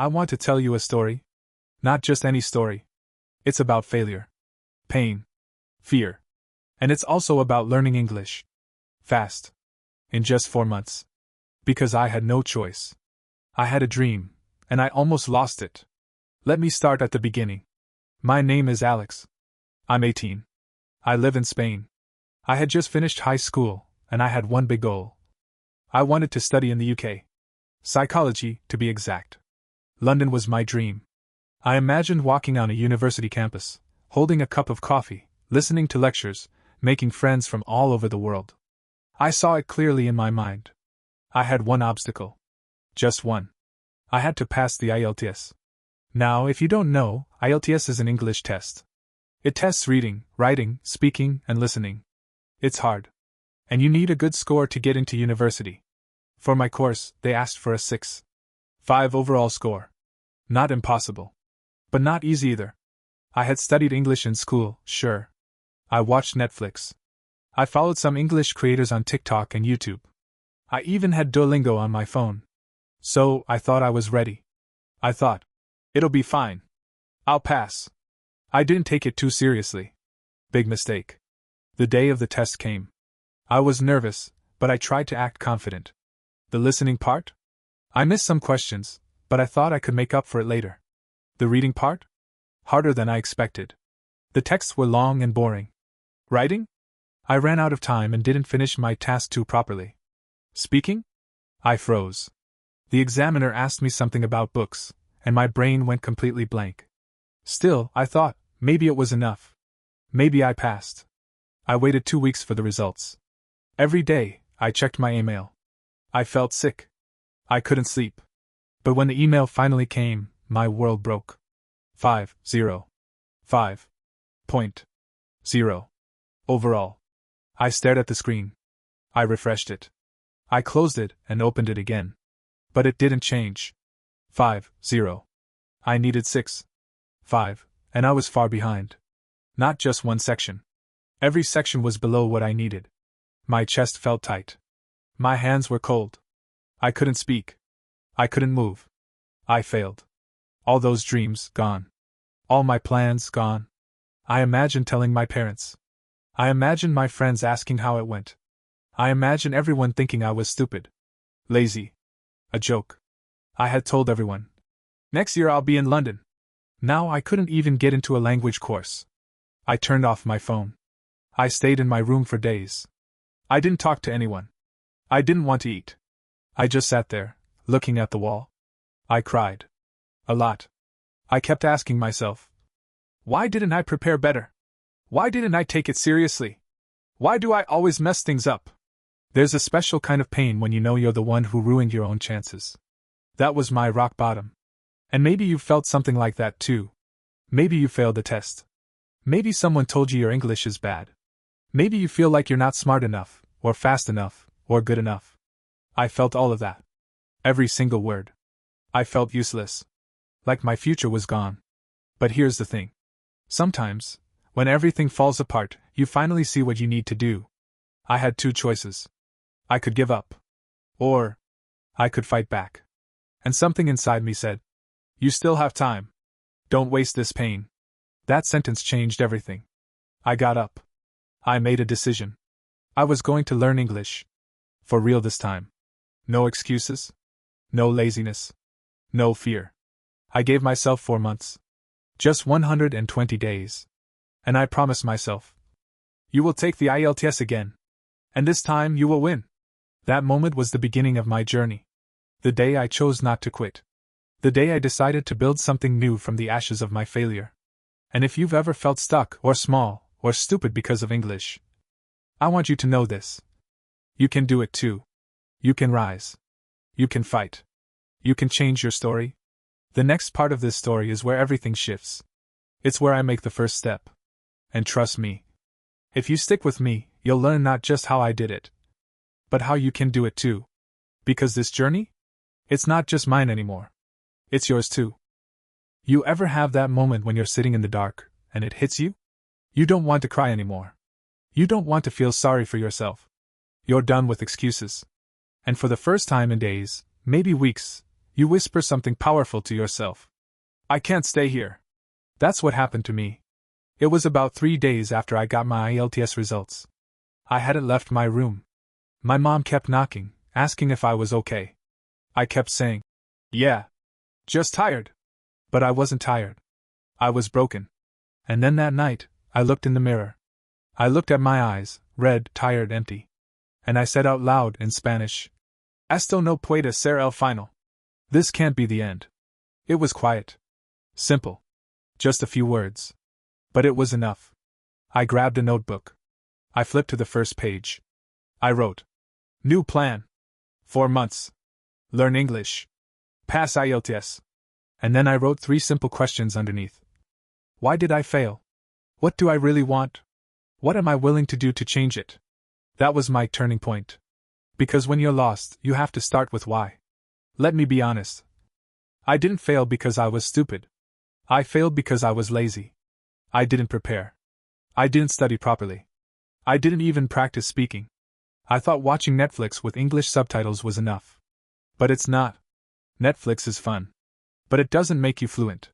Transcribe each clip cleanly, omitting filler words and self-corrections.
I want to tell you a story. Not just any story. It's about failure, pain, fear. And it's also about learning English. Fast. In just 4 months. Because I had no choice. I had a dream, and I almost lost it. Let me start at the beginning. My name is Alex. I'm 18. I live in Spain. I had just finished high school, and I had one big goal. I wanted to study in the UK. Psychology, to be exact. London was my dream. I imagined walking on a university campus, holding a cup of coffee, listening to lectures, making friends from all over the world. I saw it clearly in my mind. I had one obstacle. Just one. I had to pass the IELTS. Now, if you don't know, IELTS is an English test. It tests reading, writing, speaking, and listening. It's hard. And you need a good score to get into university. For my course, they asked for a 6.5 overall score. Not impossible. But not easy either. I had studied English in school, sure. I watched Netflix. I followed some English creators on TikTok and YouTube. I even had Duolingo on my phone. So, I thought I was ready. I thought, it'll be fine. I'll pass. I didn't take it too seriously. Big mistake. The day of the test came. I was nervous, but I tried to act confident. The listening part? I missed some questions, but I thought I could make up for it later. The reading part? Harder than I expected. The texts were long and boring. Writing? I ran out of time and didn't finish my task too properly. Speaking? I froze. The examiner asked me something about books, and my brain went completely blank. Still, I thought, maybe it was enough. Maybe I passed. I waited 2 weeks for the results. Every day, I checked my email. I felt sick. I couldn't sleep. But when the email finally came, my world broke. 5.0. 5.0. Overall. I stared at the screen. I refreshed it. I closed it and opened it again. But it didn't change. 5.0. I needed 6.5, and I was far behind. Not just one section. Every section was below what I needed. My chest felt tight. My hands were cold. I couldn't speak. I couldn't move. I failed. All those dreams, gone. All my plans, gone. I imagined telling my parents. I imagined my friends asking how it went. I imagined everyone thinking I was stupid. Lazy. A joke. I had told everyone. Next year I'll be in London. Now I couldn't even get into a language course. I turned off my phone. I stayed in my room for days. I didn't talk to anyone. I didn't want to eat. I just sat there, looking at the wall. I cried. A lot. I kept asking myself, why didn't I prepare better? Why didn't I take it seriously? Why do I always mess things up? There's a special kind of pain when you know you're the one who ruined your own chances. That was my rock bottom. And maybe you felt something like that too. Maybe you failed the test. Maybe someone told you your English is bad. Maybe you feel like you're not smart enough, or fast enough, or good enough. I felt all of that. Every single word. I felt useless. Like my future was gone. But here's the thing. Sometimes, when everything falls apart, you finally see what you need to do. I had 2 choices. I could give up. Or I could fight back. And something inside me said, you still have time. Don't waste this pain. That sentence changed everything. I got up. I made a decision. I was going to learn English. For real this time. No excuses. No laziness. No fear. I gave myself 4 months. Just 120 days. And I promised myself. You will take the IELTS again. And this time you will win. That moment was the beginning of my journey. The day I chose not to quit. The day I decided to build something new from the ashes of my failure. And if you've ever felt stuck, or small, or stupid because of English, I want you to know this. You can do it too. You can rise. You can fight. You can change your story. The next part of this story is where everything shifts. It's where I make the first step. And trust me. If you stick with me, you'll learn not just how I did it, but how you can do it too. Because this journey? It's not just mine anymore. It's yours too. You ever have that moment when you're sitting in the dark, and it hits you? You don't want to cry anymore. You don't want to feel sorry for yourself. You're done with excuses. And for the first time in days, maybe weeks, You whisper something powerful to yourself. I can't stay here. That's what happened to me. It was about 3 days after I got my IELTS results. I hadn't left my room. My mom kept knocking, asking if I was okay. I kept saying, yeah. Just tired. But I wasn't tired. I was broken. And then that night, I looked in the mirror. I looked at my eyes, red, tired, empty. And I said out loud in Spanish, Esto no puede ser el final. This can't be the end. It was quiet. Simple. Just a few words. But it was enough. I grabbed a notebook. I flipped to the first page. I wrote, New plan. 4 months. Learn English. Pass IELTS. And then I wrote 3 simple questions underneath. Why did I fail? What do I really want? What am I willing to do to change it? That was my turning point. Because when you're lost, you have to start with why. Let me be honest. I didn't fail because I was stupid. I failed because I was lazy. I didn't prepare. I didn't study properly. I didn't even practice speaking. I thought watching Netflix with English subtitles was enough. But it's not. Netflix is fun. But it doesn't make you fluent.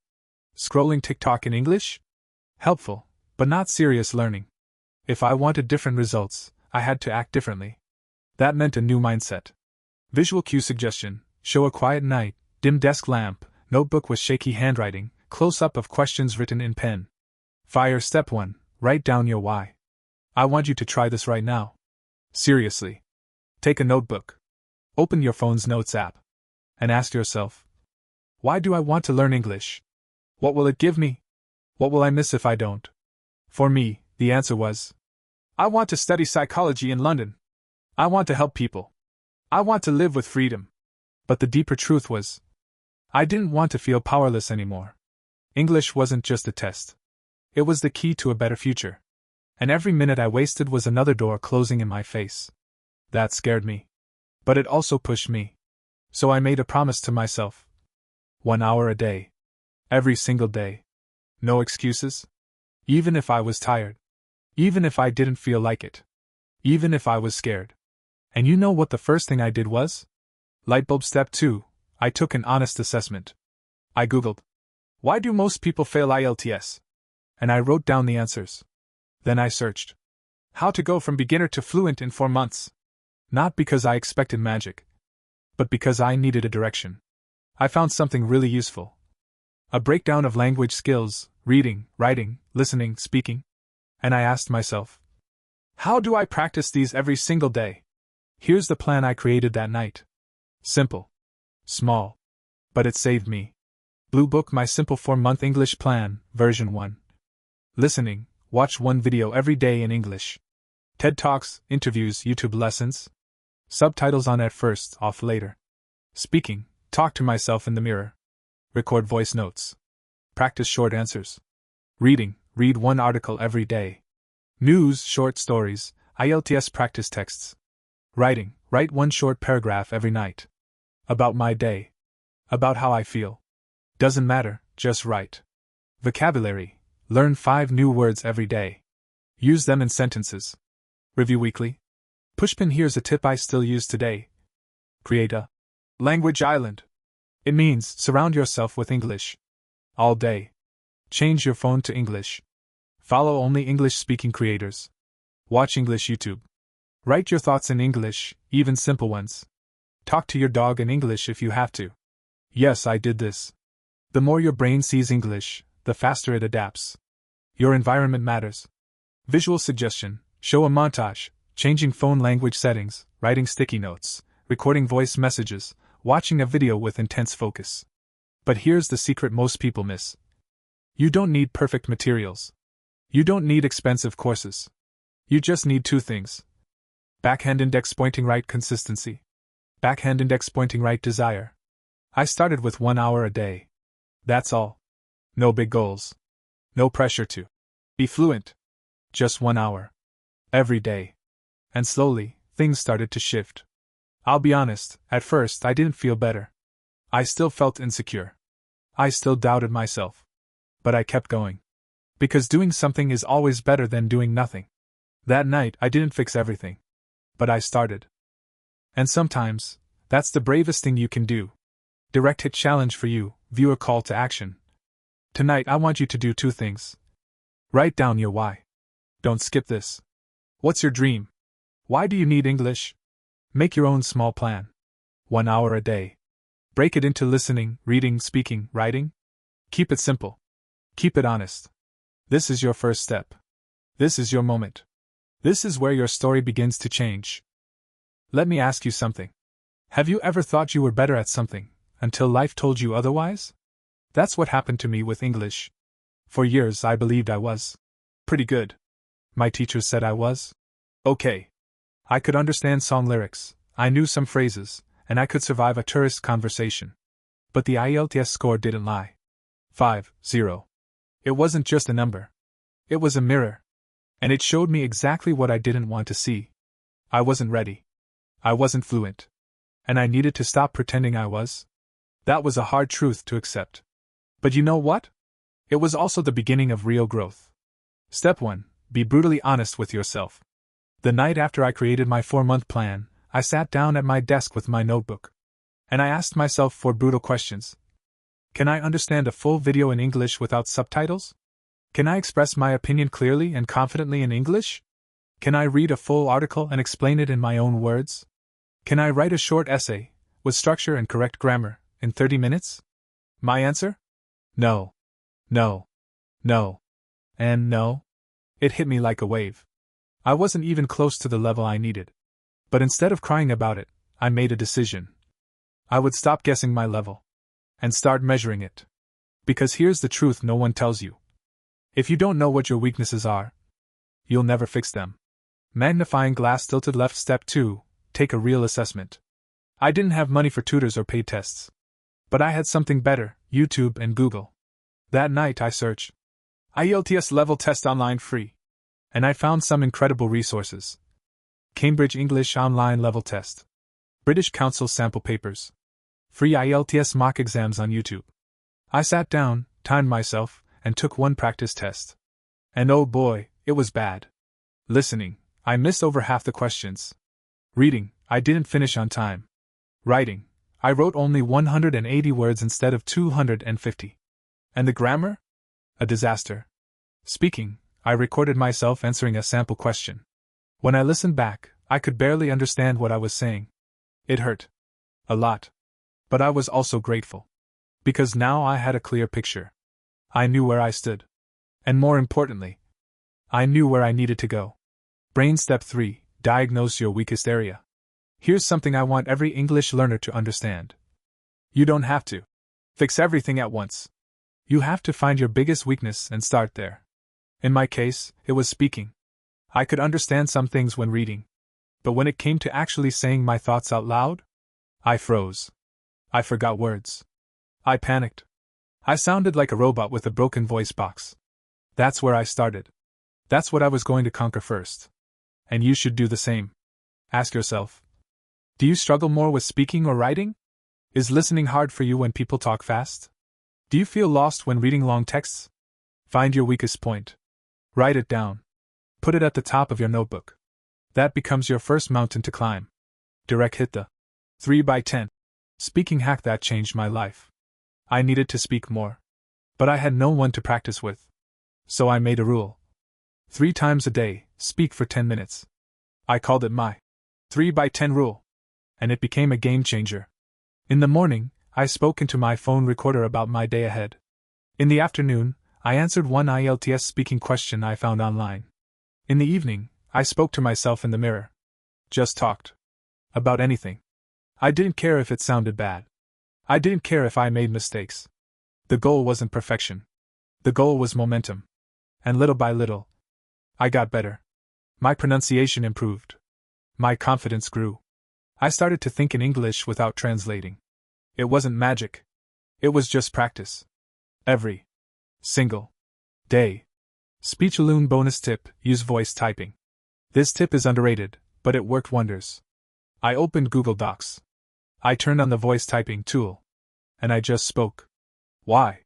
Scrolling TikTok in English? Helpful, but not serious learning. If I wanted different results, I had to act differently. That meant a new mindset. Visual cue suggestion: show a quiet night, dim desk lamp, notebook with shaky handwriting, close-up of questions written in pen. Fire step 1, write down your why. I want you to try this right now. Seriously. Take a notebook. Open your phone's notes app. And ask yourself, why do I want to learn English? What will it give me? What will I miss if I don't? For me, the answer was, I want to study psychology in London. I want to help people. I want to live with freedom. But the deeper truth was, I didn't want to feel powerless anymore. English wasn't just a test. It was the key to a better future. And every minute I wasted was another door closing in my face. That scared me. But it also pushed me. So I made a promise to myself. 1 hour a day. Every single day. No excuses. Even if I was tired. Even if I didn't feel like it. Even if I was scared. And you know what the first thing I did was? Lightbulb step 2. I took an honest assessment. I Googled, why do most people fail IELTS? And I wrote down the answers. Then I searched, how to go from beginner to fluent in 4 months. Not because I expected magic, but because I needed a direction. I found something really useful. A breakdown of language skills, reading, writing, listening, speaking. And I asked myself, how do I practice these every single day? Here's the plan I created that night. Simple. Small. But it saved me. Blue Book, my simple 4-month English plan, version 1. Listening, watch 1 video every day in English. TED Talks, interviews, YouTube lessons. Subtitles on at first, off later. Speaking, talk to myself in the mirror. Record voice notes. Practice short answers. Reading, read 1 article every day. News, short stories, IELTS practice texts. Writing, write 1 short paragraph every night. About my day. About how I feel. Doesn't matter, just write. Vocabulary, learn 5 new words every day. Use them in sentences. Review weekly. Pushpin, here's a tip I still use today. Create a language island. It means surround yourself with English. All day. Change your phone to English. Follow only English-speaking creators. Watch English YouTube. Write your thoughts in English, even simple ones. Talk to your dog in English if you have to. Yes, I did this. The more your brain sees English, the faster it adapts. Your environment matters. Visual suggestion: show a montage, changing phone language settings, writing sticky notes, recording voice messages, watching a video with intense focus. But here's the secret most people miss. You don't need perfect materials. You don't need expensive courses. You just need 2 things. Backhand index pointing right consistency. Backhand index pointing right desire. I started with 1 hour a day. That's all. No big goals. No pressure to be fluent. Just 1 hour. Every day. And slowly, things started to shift. I'll be honest, at first I didn't feel better. I still felt insecure. I still doubted myself. But I kept going. Because doing something is always better than doing nothing. That night I didn't fix everything. But I started. And sometimes, that's the bravest thing you can do. Direct hit challenge for you, viewer call to action. Tonight I want you to do 2 things. Write down your why. Don't skip this. What's your dream? Why do you need English? Make your own small plan. 1 hour a day. Break it into listening, reading, speaking, writing. Keep it simple. Keep it honest. This is your first step. This is your moment. This is where your story begins to change. Let me ask you something. Have you ever thought you were better at something, until life told you otherwise? That's what happened to me with English. For years I believed I was pretty good. My teachers said I was okay. I could understand song lyrics, I knew some phrases, and I could survive a tourist conversation. But the IELTS score didn't lie. 5.0. It wasn't just a number. It was a mirror. And it showed me exactly what I didn't want to see. I wasn't ready. I wasn't fluent. And I needed to stop pretending I was. That was a hard truth to accept. But you know what? It was also the beginning of real growth. Step 1. Be brutally honest with yourself. The night after I created my 4-month plan, I sat down at my desk with my notebook. And I asked myself 4 brutal questions. Can I understand a full video in English without subtitles? Can I express my opinion clearly and confidently in English? Can I read a full article and explain it in my own words? Can I write a short essay, with structure and correct grammar, in 30 minutes? My answer? No. No. No. And no. It hit me like a wave. I wasn't even close to the level I needed. But instead of crying about it, I made a decision. I would stop guessing my level. And start measuring it. Because here's the truth no one tells you. If you don't know what your weaknesses are, you'll never fix them. Magnifying glass tilted left. Step 2. Take a real assessment. I didn't have money for tutors or paid tests. But I had something better, YouTube and Google. That night I searched IELTS level test online free. And I found some incredible resources. Cambridge English online level test. British Council sample papers. Free IELTS mock exams on YouTube. I sat down, timed myself, and took 1 practice test. And oh boy, it was bad. Listening, I missed over half the questions. Reading, I didn't finish on time. Writing, I wrote only 180 words instead of 250. And the grammar? A disaster. Speaking, I recorded myself answering a sample question. When I listened back, I could barely understand what I was saying. It hurt. A lot. But I was also grateful. Because now I had a clear picture. I knew where I stood. And more importantly, I knew where I needed to go. Brain. Step 3. Diagnose your weakest area. Here's something I want every English learner to understand. You don't have to fix everything at once. You have to find your biggest weakness and start there. In my case, it was speaking. I could understand some things when reading. But when it came to actually saying my thoughts out loud, I froze. I forgot words. I panicked. I sounded like a robot with a broken voice box. That's where I started. That's what I was going to conquer first. And you should do the same. Ask yourself, do you struggle more with speaking or writing? Is listening hard for you when people talk fast? Do you feel lost when reading long texts? Find your weakest point. Write it down. Put it at the top of your notebook. That becomes your first mountain to climb. Direct hit the 3x10 speaking hack that changed my life. I needed to speak more. But I had no one to practice with. So I made a rule. 3 times a day, speak for 10 minutes. I called it my 3x10 rule. And it became a game changer. In the morning, I spoke into my phone recorder about my day ahead. In the afternoon, I answered one IELTS speaking question I found online. In the evening, I spoke to myself in the mirror. Just talked. About anything. I didn't care if it sounded bad. I didn't care if I made mistakes. The goal wasn't perfection. The goal was momentum. And little by little, I got better. My pronunciation improved. My confidence grew. I started to think in English without translating. It wasn't magic. It was just practice. Every single day. Speechaloon bonus tip: use voice typing. This tip is underrated, but it worked wonders. I opened Google Docs. I turned on the voice typing tool. And I just spoke. Why?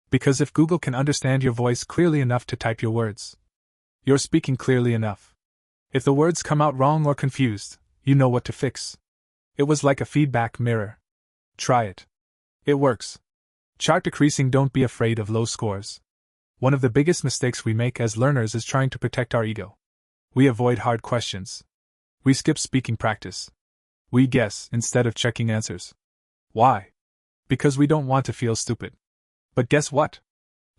Because if Google can understand your voice clearly enough to type your words, you're speaking clearly enough. If the words come out wrong or confused, you know what to fix. It was like a feedback mirror. Try it. It works. Chart decreasing. Don't be afraid of low scores. One of the biggest mistakes we make as learners is trying to protect our ego. We avoid hard questions. We skip speaking practice. We guess instead of checking answers. Why? Because we don't want to feel stupid. But guess what?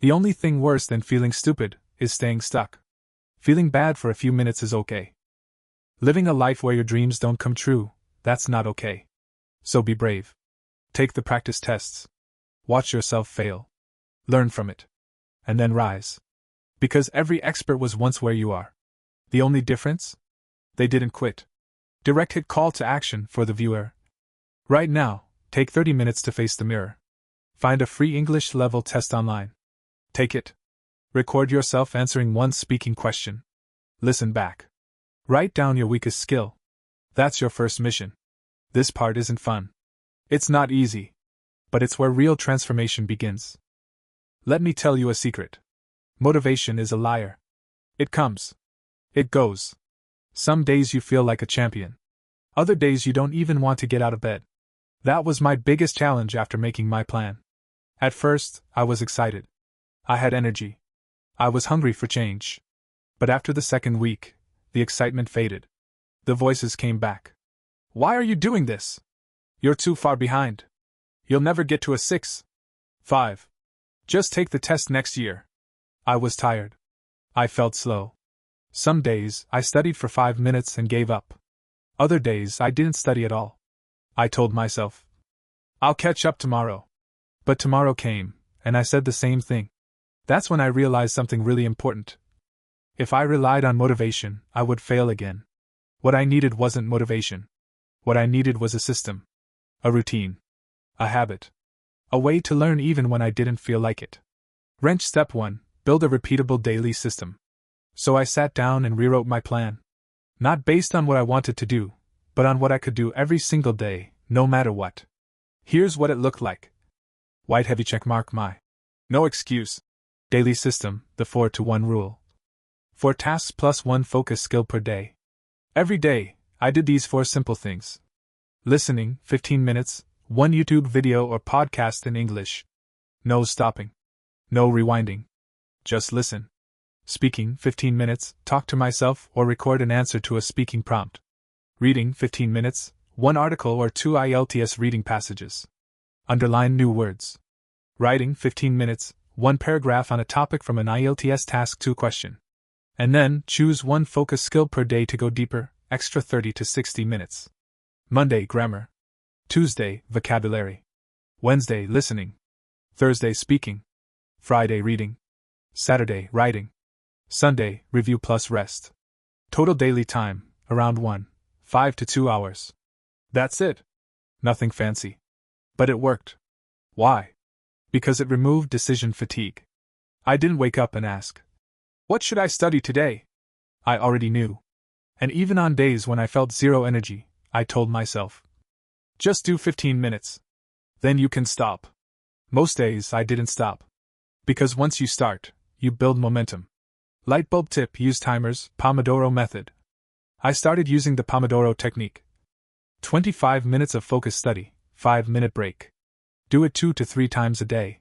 The only thing worse than feeling stupid is staying stuck. Feeling bad for a few minutes is okay. Living a life where your dreams don't come true, that's not okay. So be brave. Take the practice tests. Watch yourself fail. Learn from it. And then rise. Because every expert was once where you are. The only difference? They didn't quit. Direct hit call to action for the viewer. Right now, take 30 minutes to face the mirror. Find a free English level test online. Take it. Record yourself answering one speaking question. Listen back. Write down your weakest skill. That's your first mission. This part isn't fun. It's not easy. But it's where real transformation begins. Let me tell you a secret. Motivation is a liar. It comes. It goes. Some days you feel like a champion. Other days you don't even want to get out of bed. That was my biggest challenge after making my plan. At first, I was excited. I had energy. I was hungry for change. But after the second week, the excitement faded. The voices came back. Why are you doing this? You're too far behind. You'll never get to a 6. 5. Just take the test next year. I was tired. I felt slow. Some days, I studied for 5 minutes and gave up. Other days, I didn't study at all. I told myself, I'll catch up tomorrow. But tomorrow came, and I said the same thing. That's when I realized something really important. If I relied on motivation, I would fail again. What I needed wasn't motivation. What I needed was a system. A routine. A habit. A way to learn even when I didn't feel like it. Wrench Step 1. Build a repeatable daily system. So I sat down and rewrote my plan. Not based on what I wanted to do, but on what I could do every single day, no matter what. Here's what it looked like. White heavy checkmark my. No excuse. Daily system, the 4-to-1 rule. 4 tasks plus 1 focus skill per day. Every day, I did these 4 simple things. Listening, 15 minutes, 1 YouTube video or podcast in English. No stopping. No rewinding. Just listen. Speaking, 15 minutes, talk to myself or record an answer to a speaking prompt. Reading, 15 minutes, 1 article or 2 IELTS reading passages. Underline new words. Writing, 15 minutes, 1 paragraph on a topic from an IELTS Task 2 question. And then, choose 1 focus skill per day to go deeper, extra 30 to 60 minutes. Monday, grammar. Tuesday, vocabulary. Wednesday, listening. Thursday, speaking. Friday, reading. Saturday, writing. Sunday, review plus rest. Total daily time, around 5 to 2 hours. That's it. Nothing fancy. But it worked. Why? Because it removed decision fatigue. I didn't wake up and ask, what should I study today? I already knew. And even on days when I felt zero energy, I told myself, just do 15 minutes. Then you can stop. Most days I didn't stop. Because once you start, you build momentum. Lightbulb tip: use timers, Pomodoro method. I started using the Pomodoro technique. 25 minutes of focus study, 5-minute break. Do it 2 to 3 times a day.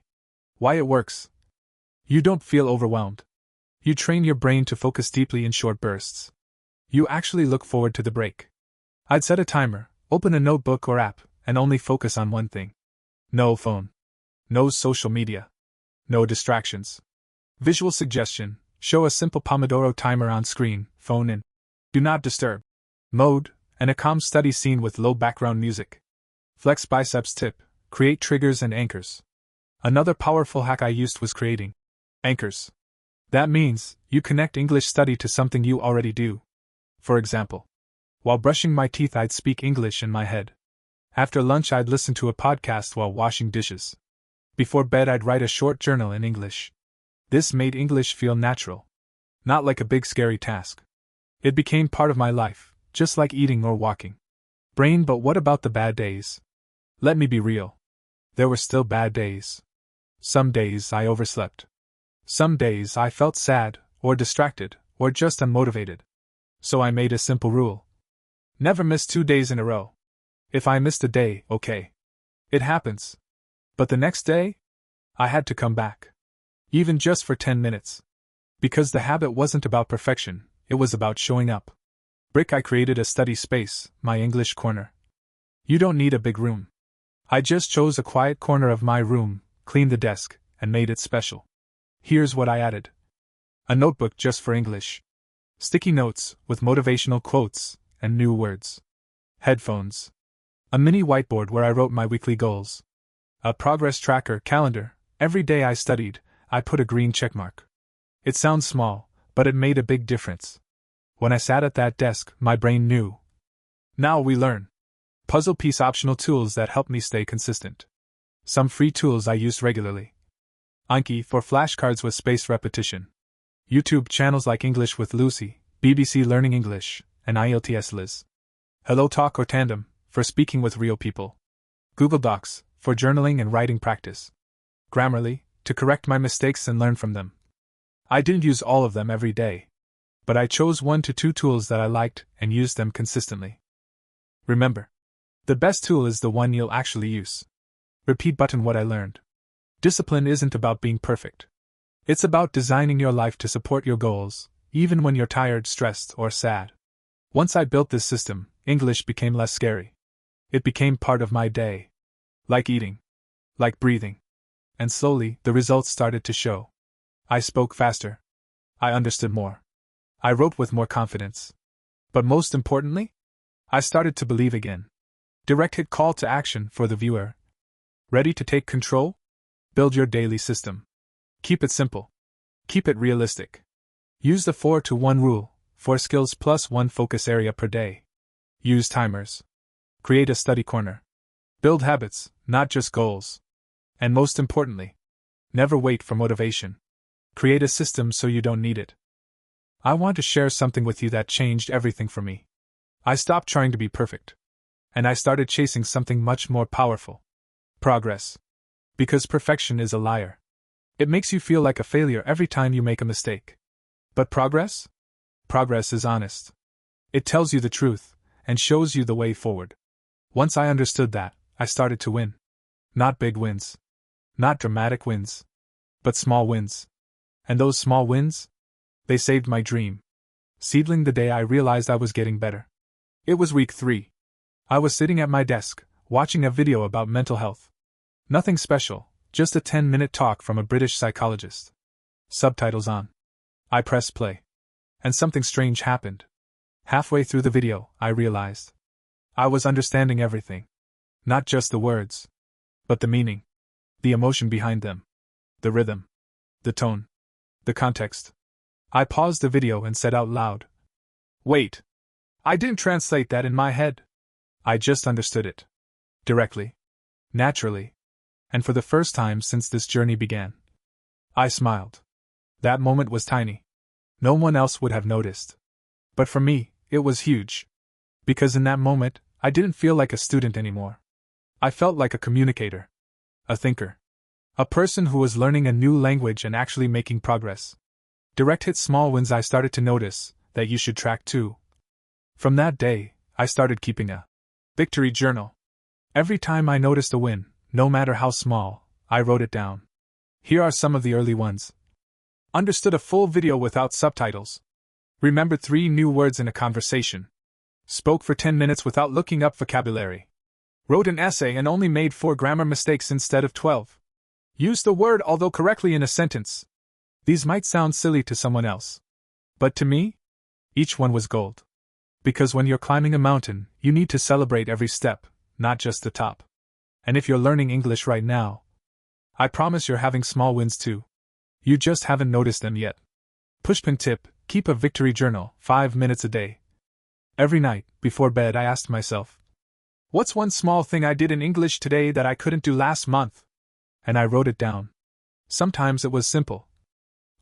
Why it works? You don't feel overwhelmed. You train your brain to focus deeply in short bursts. You actually look forward to the break. I'd set a timer, open a notebook or app, and only focus on one thing. No phone. No social media. No distractions. Visual suggestion: show a simple Pomodoro timer on screen, phone in Do Not Disturb mode, and a calm study scene with low background music. Flex biceps tip: create triggers and anchors. Another powerful hack I used was creating anchors. That means you connect English study to something you already do. For example, while brushing my teeth, I'd speak English in my head. After lunch, I'd listen to a podcast while washing dishes. Before bed, I'd write a short journal in English. This made English feel natural, not like a big scary task. It became part of my life, just like eating or walking. Brain, but what about the bad days? Let me be real. There were still bad days. Some days I overslept. Some days I felt sad, or distracted, or just unmotivated. So I made a simple rule. Never miss 2 days in a row. If I missed a day, okay. It happens. But the next day, I had to come back. Even just for 10 minutes. Because the habit wasn't about perfection, it was about showing up. I created a study space, my English corner. You don't need a big room. I just chose a quiet corner of my room, cleaned the desk, and made it special. Here's what I added. A notebook just for English. Sticky notes, with motivational quotes, and new words. Headphones. A mini whiteboard where I wrote my weekly goals. A progress tracker calendar. Every day I studied, I put a green checkmark. It sounds small, but it made a big difference. When I sat at that desk, my brain knew. Now we learn. Puzzle piece optional tools that help me stay consistent. Some free tools I use regularly. Anki for flashcards with spaced repetition. YouTube channels like English with Lucy, BBC Learning English, and IELTS Liz. HelloTalk or Tandem for speaking with real people. Google Docs for journaling and writing practice. Grammarly to correct my mistakes and learn from them. I didn't use all of them every day, but I chose 1 to 2 tools that I liked and used them consistently. Remember, the best tool is the one you'll actually use. Repeat button what I learned. Discipline isn't about being perfect. It's about designing your life to support your goals, even when you're tired, stressed, or sad. Once I built this system, English became less scary. It became part of my day. Like eating. Like breathing. And slowly, the results started to show. I spoke faster. I understood more. I wrote with more confidence. But most importantly, I started to believe again. Direct hit call to action for the viewer. Ready to take control? Build your daily system. Keep it simple. Keep it realistic. Use the 4-to-1 rule, 4 skills plus 1 focus area per day. Use timers. Create a study corner. Build habits, not just goals. And most importantly, never wait for motivation. Create a system so you don't need it. I want to share something with you that changed everything for me. I stopped trying to be perfect. And I started chasing something much more powerful. Progress. Because perfection is a liar. It makes you feel like a failure every time you make a mistake. But progress? Progress is honest. It tells you the truth, and shows you the way forward. Once I understood that, I started to win. Not big wins. Not dramatic wins. But small wins. And those small wins? They saved my dream. Seedling the day I realized I was getting better. It was week 3. I was sitting at my desk, watching a video about mental health. Nothing special, just a 10-minute talk from a British psychologist. Subtitles on. I pressed play. And something strange happened. Halfway through the video, I realized. I was understanding everything. Not just the words. But the meaning. The emotion behind them. The rhythm. The tone. The context. I paused the video and said out loud. Wait. I didn't translate that in my head. I just understood it. Directly. Naturally. And for the first time since this journey began. I smiled. That moment was tiny. No one else would have noticed. But for me, it was huge. Because in that moment, I didn't feel like a student anymore. I felt like a communicator. A thinker. A person who was learning a new language and actually making progress. Direct hit small wins I started to notice, that you should track too. From that day, I started keeping a victory journal. Every time I noticed a win, no matter how small, I wrote it down. Here are some of the early ones. Understood a full video without subtitles. Remembered 3 new words in a conversation. Spoke for 10 minutes without looking up vocabulary. Wrote an essay and only made 4 grammar mistakes instead of 12. Used the word although correctly in a sentence. These might sound silly to someone else. But to me, each one was gold. Because when you're climbing a mountain, you need to celebrate every step, not just the top. And if you're learning English right now, I promise you're having small wins too. You just haven't noticed them yet. Pushpin tip, keep a victory journal, 5 minutes a day. Every night, before bed, I asked myself, what's one small thing I did in English today that I couldn't do last month? And I wrote it down. Sometimes it was simple.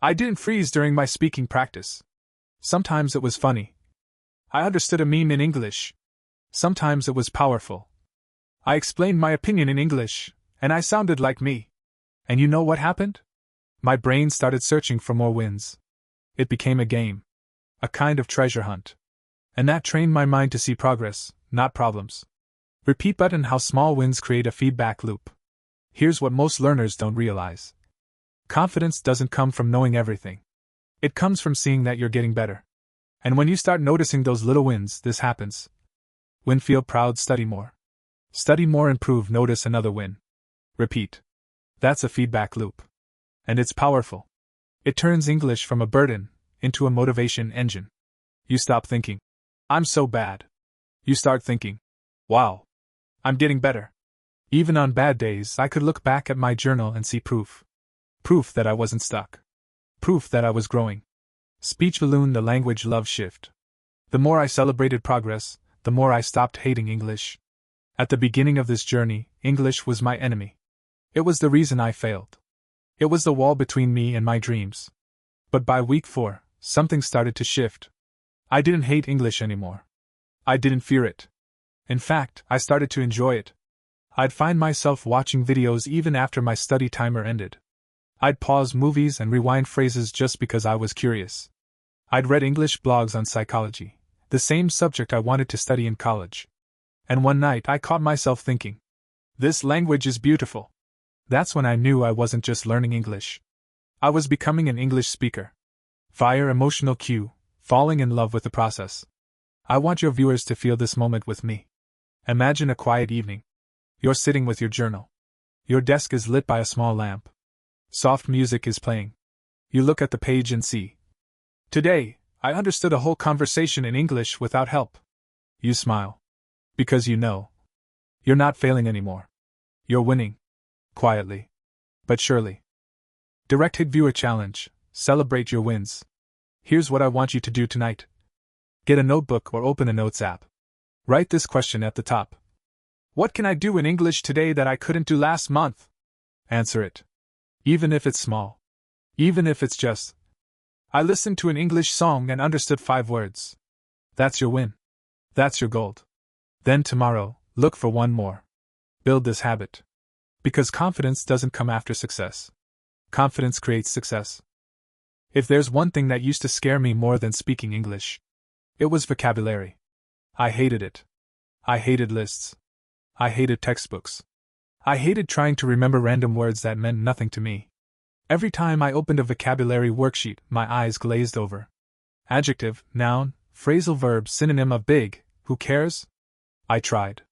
I didn't freeze during my speaking practice. Sometimes it was funny. I understood a meme in English. Sometimes it was powerful. I explained my opinion in English, and I sounded like me. And you know what happened? My brain started searching for more wins. It became a game. A kind of treasure hunt. And that trained my mind to see progress, not problems. Repeat button how small wins create a feedback loop. Here's what most learners don't realize. Confidence doesn't come from knowing everything. It comes from seeing that you're getting better. And when you start noticing those little wins, this happens. Win, feel proud, study more. Study more, improve, notice another win. Repeat. That's a feedback loop. And it's powerful. It turns English from a burden into a motivation engine. You stop thinking, I'm so bad. You start thinking, wow, I'm getting better. Even on bad days, I could look back at my journal and see proof. Proof that I wasn't stuck. Proof that I was growing. Speech balloon, the language love shift. The more I celebrated progress, the more I stopped hating English. At the beginning of this journey, English was my enemy. It was the reason I failed. It was the wall between me and my dreams. But by week 4, something started to shift. I didn't hate English anymore. I didn't fear it. In fact, I started to enjoy it. I'd find myself watching videos even after my study timer ended. I'd pause movies and rewind phrases just because I was curious. I'd read English blogs on psychology, the same subject I wanted to study in college. And one night I caught myself thinking, this language is beautiful. That's when I knew I wasn't just learning English. I was becoming an English speaker. Fire, emotional cue, falling in love with the process. I want your viewers to feel this moment with me. Imagine a quiet evening. You're sitting with your journal. Your desk is lit by a small lamp. Soft music is playing. You look at the page and see. Today, I understood a whole conversation in English without help. You smile. Because you know. You're not failing anymore. You're winning. Quietly. But surely. Direct Hit Viewer Challenge. Celebrate your wins. Here's what I want you to do tonight. Get a notebook or open a notes app. Write this question at the top. What can I do in English today that I couldn't do last month? Answer it. Even if it's small. Even if it's just, I listened to an English song and understood 5 words. That's your win. That's your gold. Then tomorrow, look for one more. Build this habit. Because confidence doesn't come after success. Confidence creates success. If there's one thing that used to scare me more than speaking English, it was vocabulary. I hated it. I hated lists. I hated textbooks. I hated trying to remember random words that meant nothing to me. Every time I opened a vocabulary worksheet, my eyes glazed over. Adjective, noun, phrasal verb, synonym of big, who cares? I tried.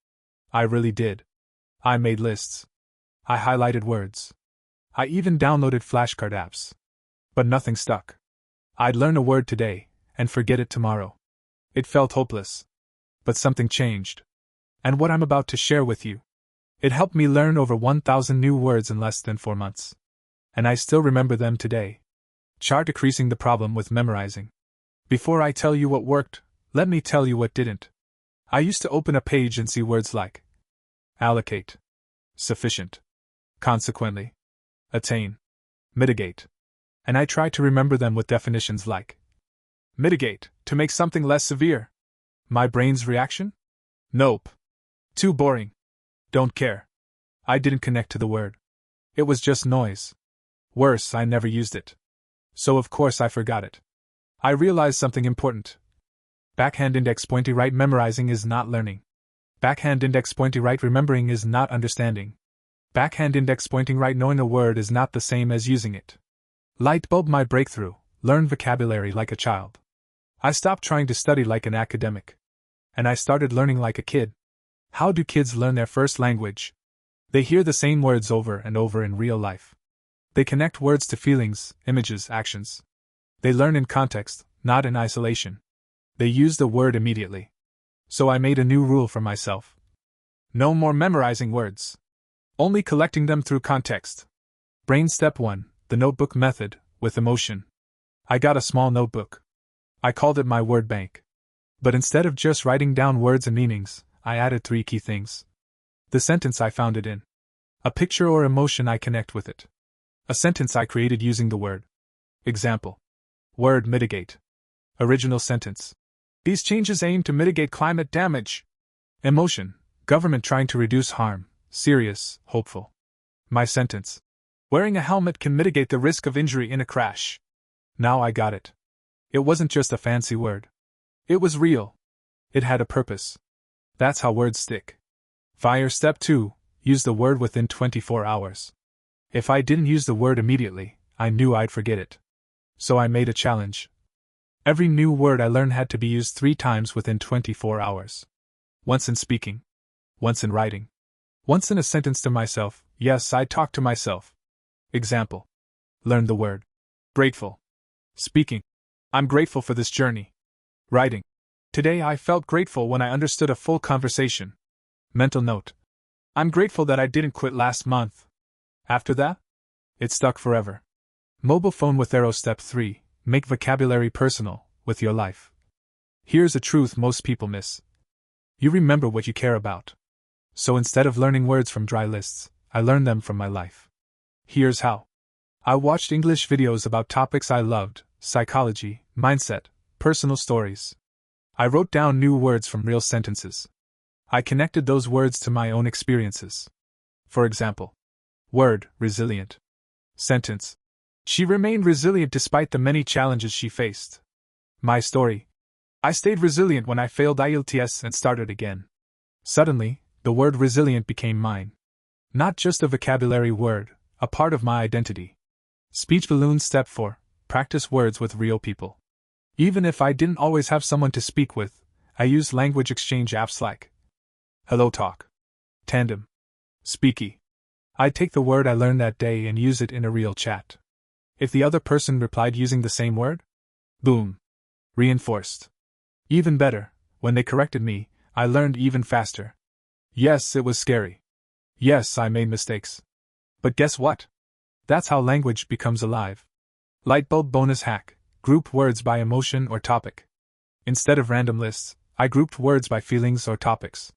I really did. I made lists. I highlighted words. I even downloaded flashcard apps. But nothing stuck. I'd learn a word today, and forget it tomorrow. It felt hopeless. But something changed. And what I'm about to share with you. It helped me learn over 1,000 new words in less than 4 months. And I still remember them today. Chart decreasing the problem with memorizing. Before I tell you what worked, let me tell you what didn't. I used to open a page and see words like allocate, sufficient, consequently, attain, mitigate. And I tried to remember them with definitions like mitigate, to make something less severe. My brain's reaction? Nope. Too boring. Don't care. I didn't connect to the word. It was just noise. Worse, I never used it. So of course I forgot it. I realized something important. Backhand index pointy right memorizing is not learning. Backhand index pointy right remembering is not understanding. Backhand index pointing right knowing a word is not the same as using it. Light bulb my breakthrough, learn vocabulary like a child. I stopped trying to study like an academic. And I started learning like a kid. How do kids learn their first language? They hear the same words over and over in real life. They connect words to feelings, images, actions. They learn in context, not in isolation. They use the word immediately. So I made a new rule for myself. No more memorizing words. Only collecting them through context. Brain Step 1, the notebook method, with emotion. I got a small notebook. I called it my word bank. But instead of just writing down words and meanings, I added 3 key things. The sentence I found it in. A picture or emotion I connect with it. A sentence I created using the word. Example. Word mitigate. Original sentence. These changes aim to mitigate climate damage. Emotion. Government trying to reduce harm. Serious, hopeful. My sentence. Wearing a helmet can mitigate the risk of injury in a crash. Now I got it. It wasn't just a fancy word. It was real. It had a purpose. That's how words stick. Fire Step 2. use the word within 24 hours. If I didn't use the word immediately, I knew I'd forget it. So I made a challenge. Every new word I learned had to be used 3 times within 24 hours. Once in speaking. Once in writing. Once in a sentence to myself. Yes, I talk to myself. Example. Learn the word. Grateful. Speaking. I'm grateful for this journey. Writing. Today I felt grateful when I understood a full conversation. Mental note. I'm grateful that I didn't quit last month. After that, it stuck forever. Mobile phone with arrow. Step 3. Make vocabulary personal, with your life. Here's a truth most people miss. You remember what you care about. So instead of learning words from dry lists, I learned them from my life. Here's how. I watched English videos about topics I loved: psychology, mindset, personal stories. I wrote down new words from real sentences. I connected those words to my own experiences. For example, word, resilient. Sentence. She remained resilient despite the many challenges she faced. My story. I stayed resilient when I failed IELTS and started again. Suddenly, the word resilient became mine. Not just a vocabulary word, a part of my identity. Speech balloon. Step 4. Practice words with real people. Even if I didn't always have someone to speak with, I used language exchange apps like HelloTalk, Tandem, Speaky. I'd take the word I learned that day and use it in a real chat. If the other person replied using the same word, boom. Reinforced. Even better, when they corrected me, I learned even faster. Yes, it was scary. Yes, I made mistakes. But guess what? That's how language becomes alive. Lightbulb bonus hack: group words by emotion or topic. Instead of random lists, I grouped words by feelings or topics.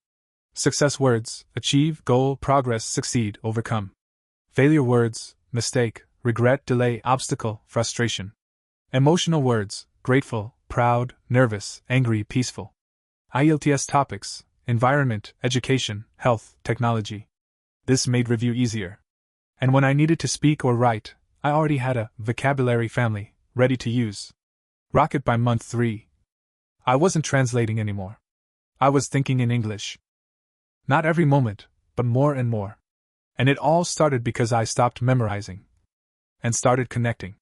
Success words: achieve, goal, progress, succeed, overcome. Failure words: mistake, regret, delay, obstacle, frustration. Emotional words: grateful, proud, nervous, angry, peaceful. IELTS topics: environment, education, health, technology. This made review easier. And when I needed to speak or write, I already had a vocabulary family ready to use. Rocket by month 3. I wasn't translating anymore. I was thinking in English. Not every moment, but more and more. And it all started because I stopped memorizing and started connecting.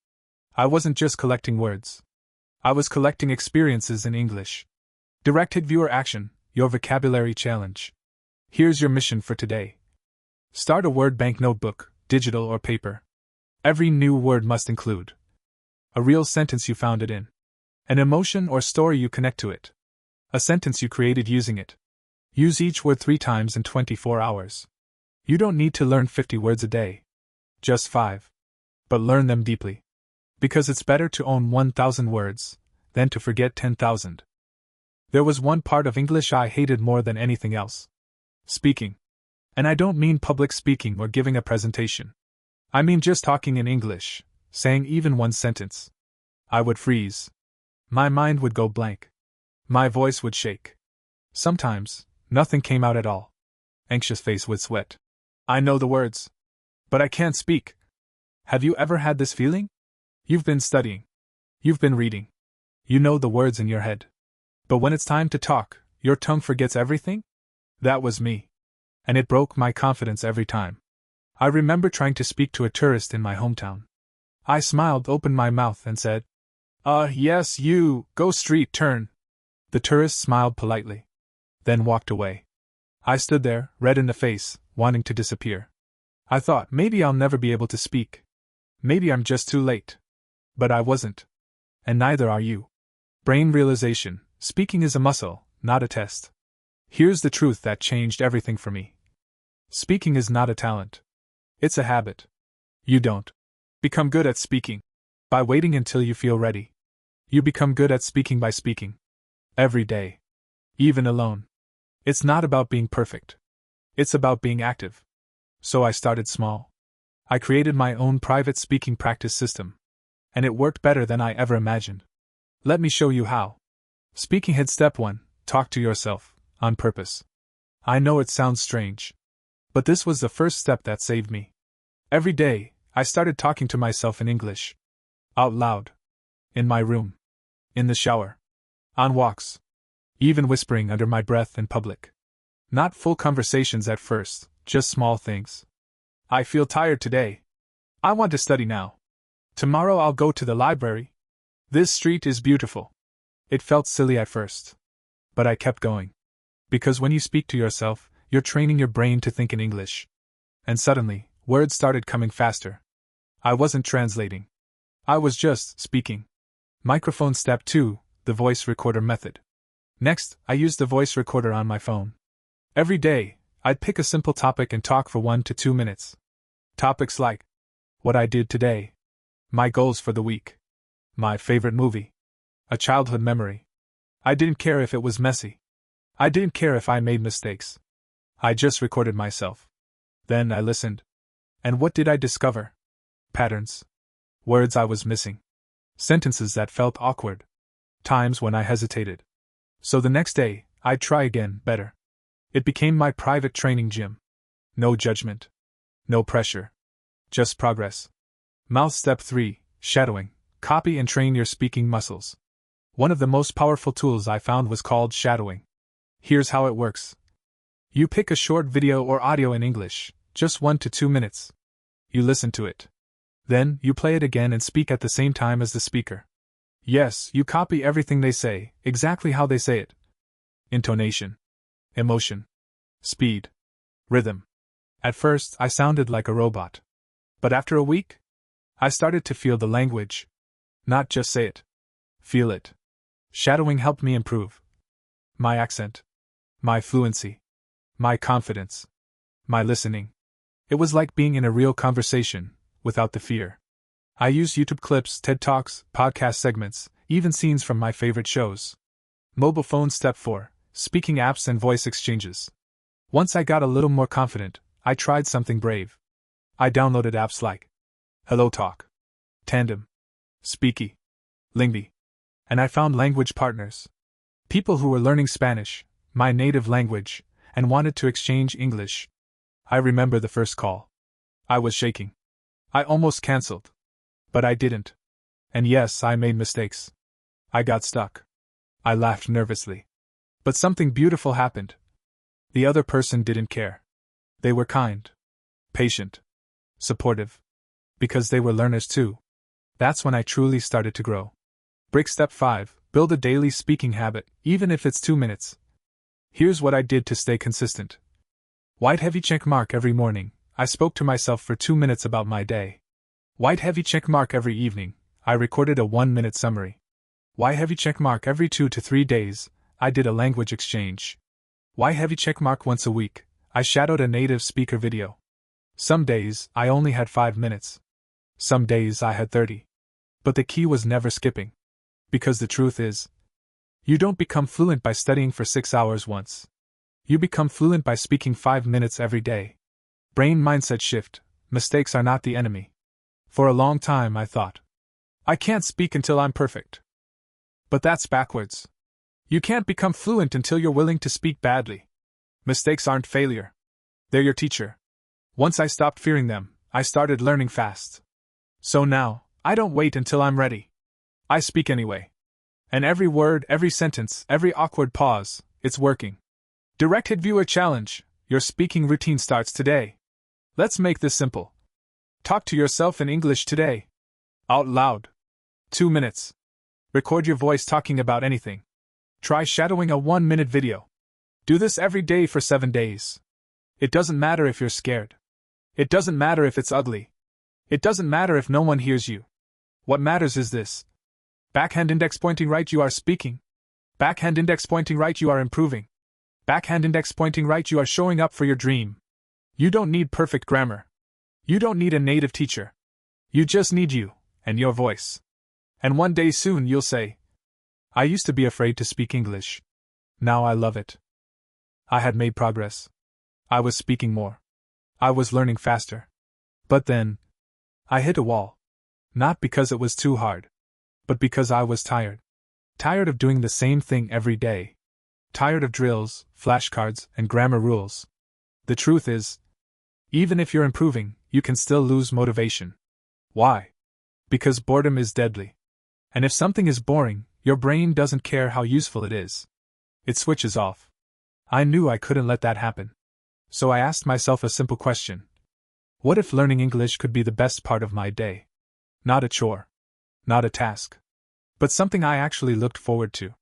I wasn't just collecting words. I was collecting experiences in English. Directed viewer action, your vocabulary challenge. Here's your mission for today. Start a word bank notebook, digital or paper. Every new word must include a real sentence you found it in, an emotion or story you connect to it, a sentence you created using it. Use each word 3 times in 24 hours. You don't need to learn 50 words a day. Just 5. But learn them deeply. Because it's better to own 1,000 words than to forget 10,000. There was one part of English I hated more than anything else. Speaking. And I don't mean public speaking or giving a presentation. I mean just talking in English, saying even one sentence. I would freeze. My mind would go blank. My voice would shake. Sometimes, nothing came out at all. Anxious face would sweat. I know the words, but I can't speak. Have you ever had this feeling? You've been studying. You've been reading. You know the words in your head. But when it's time to talk, your tongue forgets everything? That was me. And it broke my confidence every time. I remember trying to speak to a tourist in my hometown. I smiled, opened my mouth, and said, yes, you, go street, turn. The tourist smiled politely, then walked away. I stood there, red in the face, wanting to disappear. I thought, maybe I'll never be able to speak. Maybe I'm just too late. But I wasn't. And neither are you. Brain realization: speaking is a muscle, not a test. Here's the truth that changed everything for me. Speaking is not a talent. It's a habit. You don't become good at speaking by waiting until you feel ready. You become good at speaking by speaking. Every day. Even alone. It's not about being perfect. It's about being active. So I started small. I created my own private speaking practice system. And it worked better than I ever imagined. Let me show you how. Speaking head. Step 1. Talk to yourself, on purpose. I know it sounds strange. But this was the first step that saved me. Every day, I started talking to myself in English. Out loud. In my room. In the shower. On walks. Even whispering under my breath in public. Not full conversations at first, Just small things. I feel tired today. I want to study now. Tomorrow I'll go to the library. This street is beautiful. It felt silly at first. But I kept going. Because when you speak to yourself, you're training your brain to think in English. And suddenly, words started coming faster. I wasn't translating. I was just speaking. Microphone step 2, the voice recorder method. Next, I used the voice recorder on my phone. Every day, I'd pick a simple topic and talk for 1 to 2 minutes. Topics like what I did today, my goals for the week, my favorite movie, a childhood memory. I didn't care if it was messy. I didn't care if I made mistakes. I just recorded myself. Then I listened. And what did I discover? Patterns. Words I was missing. Sentences that felt awkward. Times when I hesitated. So the next day, I'd try again, better. It became my private training gym. No judgment. No pressure. Just progress. Mouth step 3, shadowing. Copy and train your speaking muscles. One of the most powerful tools I found was called shadowing. Here's how it works. You pick a short video or audio in English, just 1 to 2 minutes. You listen to it. Then, you play it again and speak at the same time as the speaker. Yes, you copy everything they say, exactly how they say it. Intonation. Emotion. Speed. Rhythm. At first, I sounded like a robot. But after a week, I started to feel the language. Not just say it. Feel it. Shadowing helped me improve. My accent. My fluency. My confidence. My listening. It was like being in a real conversation, without the fear. I used YouTube clips, TED Talks, podcast segments, even scenes from my favorite shows. Mobile phone step 4, speaking apps and voice exchanges. Once I got a little more confident, I tried something brave. I downloaded apps like HelloTalk, Tandem, Speaky, Lingby, and I found language partners. People who were learning Spanish, my native language, and wanted to exchange English. I remember the first call. I was shaking. I almost canceled. But I didn't. And yes, I made mistakes. I got stuck. I laughed nervously. But something beautiful happened. The other person didn't care. They were kind, patient, supportive. Because they were learners too. That's when I truly started to grow. Break step 5, build a daily speaking habit, even if it's 2 minutes. Here's what I did to stay consistent. White heavy check mark every morning, I spoke to myself for 2 minutes about my day. White heavy check mark every evening, I recorded a 1-minute summary. White heavy check mark every 2 to 3 days, I did a language exchange. White heavy check mark once a week, I shadowed a native speaker video. Some days, I only had 5 minutes. Some days I had 30. But the key was never skipping. Because the truth is, you don't become fluent by studying for 6 hours once. You become fluent by speaking 5 minutes every day. Brain mindset shift, mistakes are not the enemy. For a long time I thought, I can't speak until I'm perfect. But that's backwards. You can't become fluent until you're willing to speak badly. Mistakes aren't failure. They're your teacher. Once I stopped fearing them, I started learning fast. So now, I don't wait until I'm ready. I speak anyway. And every word, every sentence, every awkward pause, it's working. Direct Hit Viewer Challenge, your speaking routine starts today. Let's make this simple. Talk to yourself in English today. Out loud. 2 minutes. Record your voice talking about anything. Try shadowing a 1-minute video. Do this every day for 7 days. It doesn't matter if you're scared. It doesn't matter if it's ugly. It doesn't matter if no one hears you. What matters is this. Backhand index pointing right, you are speaking. Backhand index pointing right, you are improving. Backhand index pointing right, you are showing up for your dream. You don't need perfect grammar. You don't need a native teacher. You just need you, and your voice. And one day soon you'll say, I used to be afraid to speak English. Now I love it. I had made progress. I was speaking more. I was learning faster. But then, I hit a wall. Not because it was too hard, but because I was tired. Tired of doing the same thing every day. Tired of drills, flashcards, and grammar rules. The truth is, even if you're improving, you can still lose motivation. Why? Because boredom is deadly. And if something is boring, your brain doesn't care how useful it is. It switches off. I knew I couldn't let that happen. So I asked myself a simple question. What if learning English could be the best part of my day? Not a chore. Not a task. But something I actually looked forward to.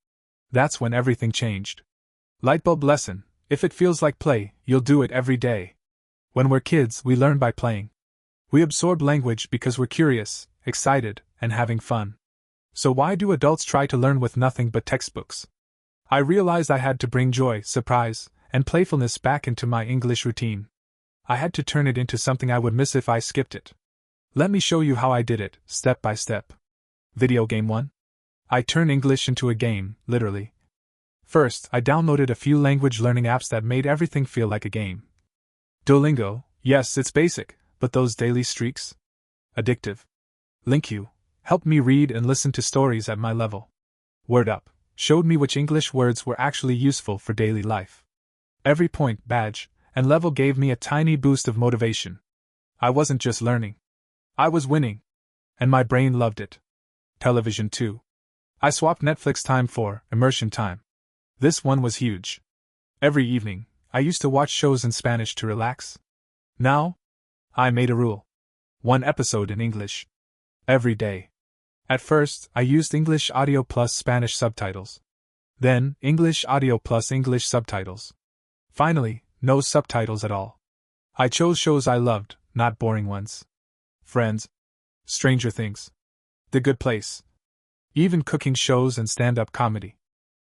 That's when everything changed. Lightbulb lesson: if it feels like play, you'll do it every day. When we're kids, we learn by playing. We absorb language because we're curious, excited, and having fun. So why do adults try to learn with nothing but textbooks? I realized I had to bring joy, surprise, and playfulness back into my English routine. I had to turn it into something I would miss if I skipped it. Let me show you how I did it, step by step. Video game 1. I turn English into a game, literally. First, I downloaded a few language learning apps that made everything feel like a game. Duolingo, yes, it's basic, but those daily streaks? Addictive. LingQ helped me read and listen to stories at my level. WordUp showed me which English words were actually useful for daily life. Every point, badge, and level gave me a tiny boost of motivation. I wasn't just learning. I was winning. And my brain loved it. Television 2. I swapped Netflix time for immersion time. This one was huge. Every evening, I used to watch shows in Spanish to relax. Now, I made a rule. 1 episode in English. Every day. At first, I used English audio plus Spanish subtitles. Then, English audio plus English subtitles. Finally, no subtitles at all. I chose shows I loved, not boring ones. Friends. Stranger Things. The Good Place. Even cooking shows and stand-up comedy.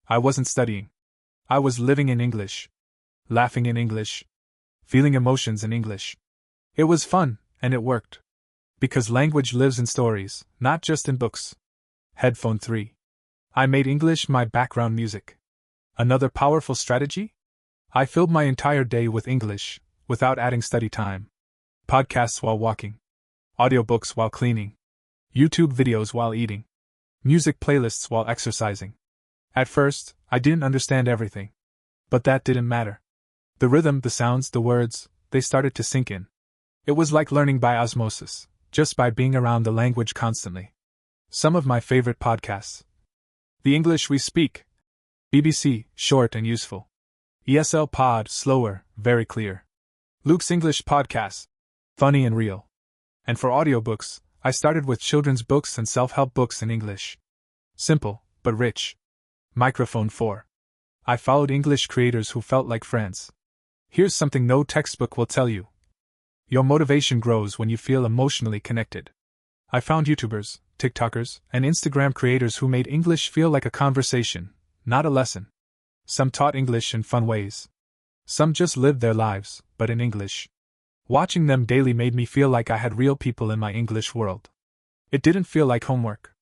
I wasn't studying. I was living in English. Laughing in English. Feeling emotions in English. It was fun, and it worked. Because language lives in stories, not just in books. Headphone 3. I made English my background music. Another powerful strategy? I filled my entire day with English, without adding study time. Podcasts while walking. Audiobooks while cleaning. YouTube videos while eating. Music playlists while exercising. At first, I didn't understand everything. But that didn't matter. The rhythm, the sounds, the words, they started to sink in. It was like learning by osmosis, just by being around the language constantly. Some of my favorite podcasts. The English We Speak. BBC, short and useful. ESL Pod, slower, very clear. Luke's English Podcast. Funny and real. And for audiobooks, I started with children's books and self-help books in English. Simple, but rich. Microphone 4. I followed English creators who felt like friends. Here's something no textbook will tell you. Your motivation grows when you feel emotionally connected. I found YouTubers, TikTokers, and Instagram creators who made English feel like a conversation, not a lesson. Some taught English in fun ways. Some just lived their lives, but in English. Watching them daily made me feel like I had real people in my English world. It didn't feel like homework.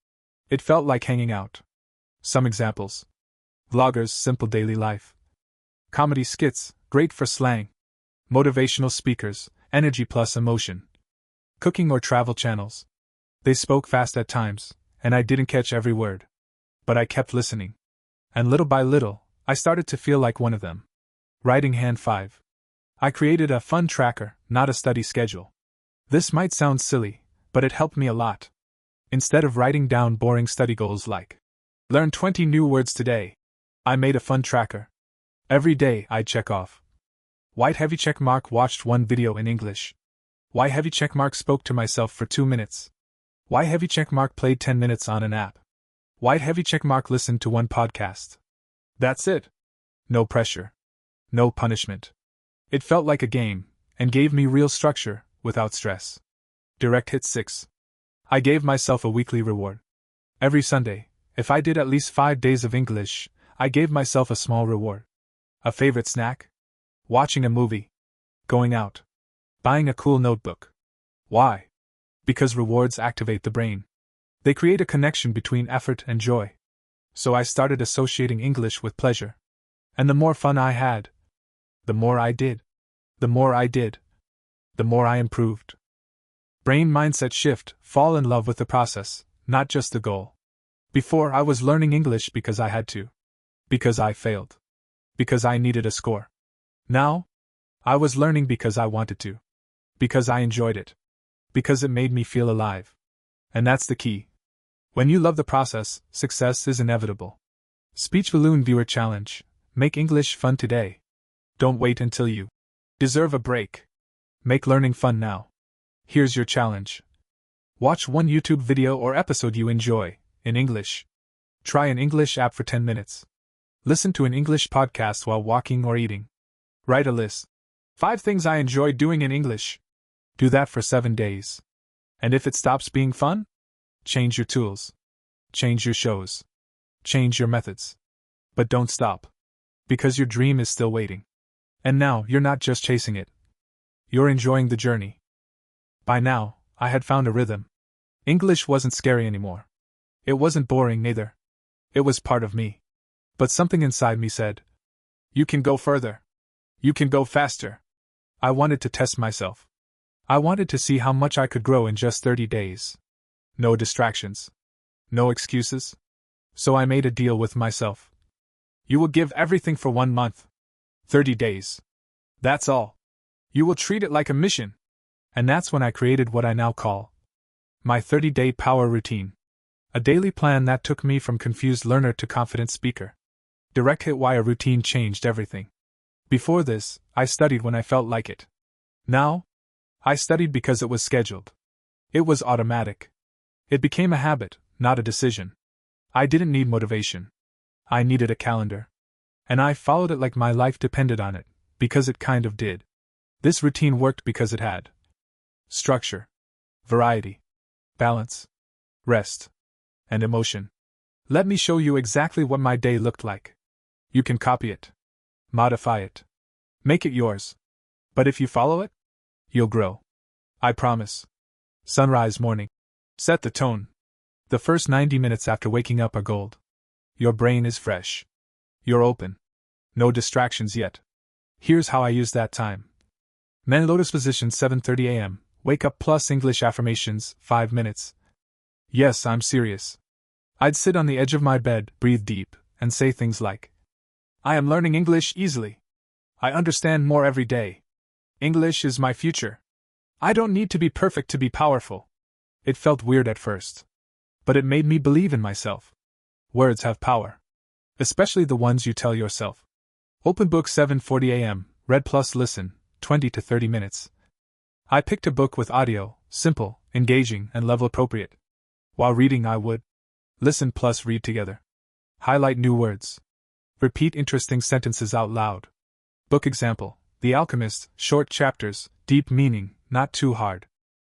It felt like hanging out. Some examples. Vloggers, simple daily life. Comedy skits, great for slang. Motivational speakers, energy plus emotion. Cooking or travel channels. They spoke fast at times, and I didn't catch every word. But I kept listening. And little by little, I started to feel like one of them. Writing Hand 5. I created a fun tracker, not a study schedule. This might sound silly, but it helped me a lot. Instead of writing down boring study goals like, learn 20 new words today, I made a fun tracker. Every day I'd check off. White heavy check mark watched 1 video in English. Why heavy check mark spoke to myself for 2 minutes. Why heavy check mark played 10 minutes on an app. White heavy check mark listened to 1 podcast. That's it. No pressure. No punishment. It felt like a game, and gave me real structure, without stress. Direct Hit 6. I gave myself a weekly reward. Every Sunday, if I did at least 5 days of English, I gave myself a small reward. A favorite snack? Watching a movie. Going out. Buying a cool notebook. Why? Because rewards activate the brain. They create a connection between effort and joy. So I started associating English with pleasure. And the more fun I had, the more I did. The more I did, the more I improved. Brain mindset shift, fall in love with the process, not just the goal. Before, I was learning English because I had to. Because I failed. Because I needed a score. Now, I was learning because I wanted to. Because I enjoyed it. Because it made me feel alive. And that's the key. When you love the process, success is inevitable. Speech Balloon Viewer Challenge. Make English fun today. Don't wait until you Deserve a break. Make learning fun now. Here's your challenge. Watch one YouTube video or episode you enjoy, in English. Try an English app for 10 minutes. Listen to an English podcast while walking or eating. Write a list. 5 things I enjoy doing in English. Do that for 7 days. And if it stops being fun? Change your tools. Change your shows. Change your methods. But don't stop. Because your dream is still waiting. And now, you're not just chasing it. You're enjoying the journey. By now, I had found a rhythm. English wasn't scary anymore. It wasn't boring neither. It was part of me. But something inside me said, you can go further. You can go faster. I wanted to test myself. I wanted to see how much I could grow in just 30 days. No distractions. No excuses. So I made a deal with myself. You will give everything for 1 month. 30 days. That's all. You will treat it like a mission. And that's when I created what I now call my 30-day power routine. A daily plan that took me from confused learner to confident speaker. Direct hit why a routine changed everything. Before this, I studied when I felt like it. Now, I studied because it was scheduled. It was automatic. It became a habit, not a decision. I didn't need motivation. I needed a calendar. And I followed it like my life depended on it, because it kind of did. This routine worked because it had structure, variety, balance, rest, and emotion. Let me show you exactly what my day looked like. You can copy it, modify it, make it yours. But if you follow it, you'll grow. I promise. Sunrise morning. Set the tone. The first 90 minutes after waking up are gold. Your brain is fresh. You're open. No distractions yet. Here's how I use that time. Men lotus position 7:30 a.m. Wake up plus English affirmations, 5 minutes. Yes, I'm serious. I'd sit on the edge of my bed, breathe deep, and say things like, I am learning English easily. I understand more every day. English is my future. I don't need to be perfect to be powerful. It felt weird at first. But it made me believe in myself. Words have power. Especially the ones you tell yourself. Open book 7:40 a.m., read plus listen, 20 to 30 minutes. I picked a book with audio, simple, engaging, and level appropriate. While reading, I would listen plus read together. Highlight new words. Repeat interesting sentences out loud. Book example, The Alchemist, short chapters, deep meaning, not too hard.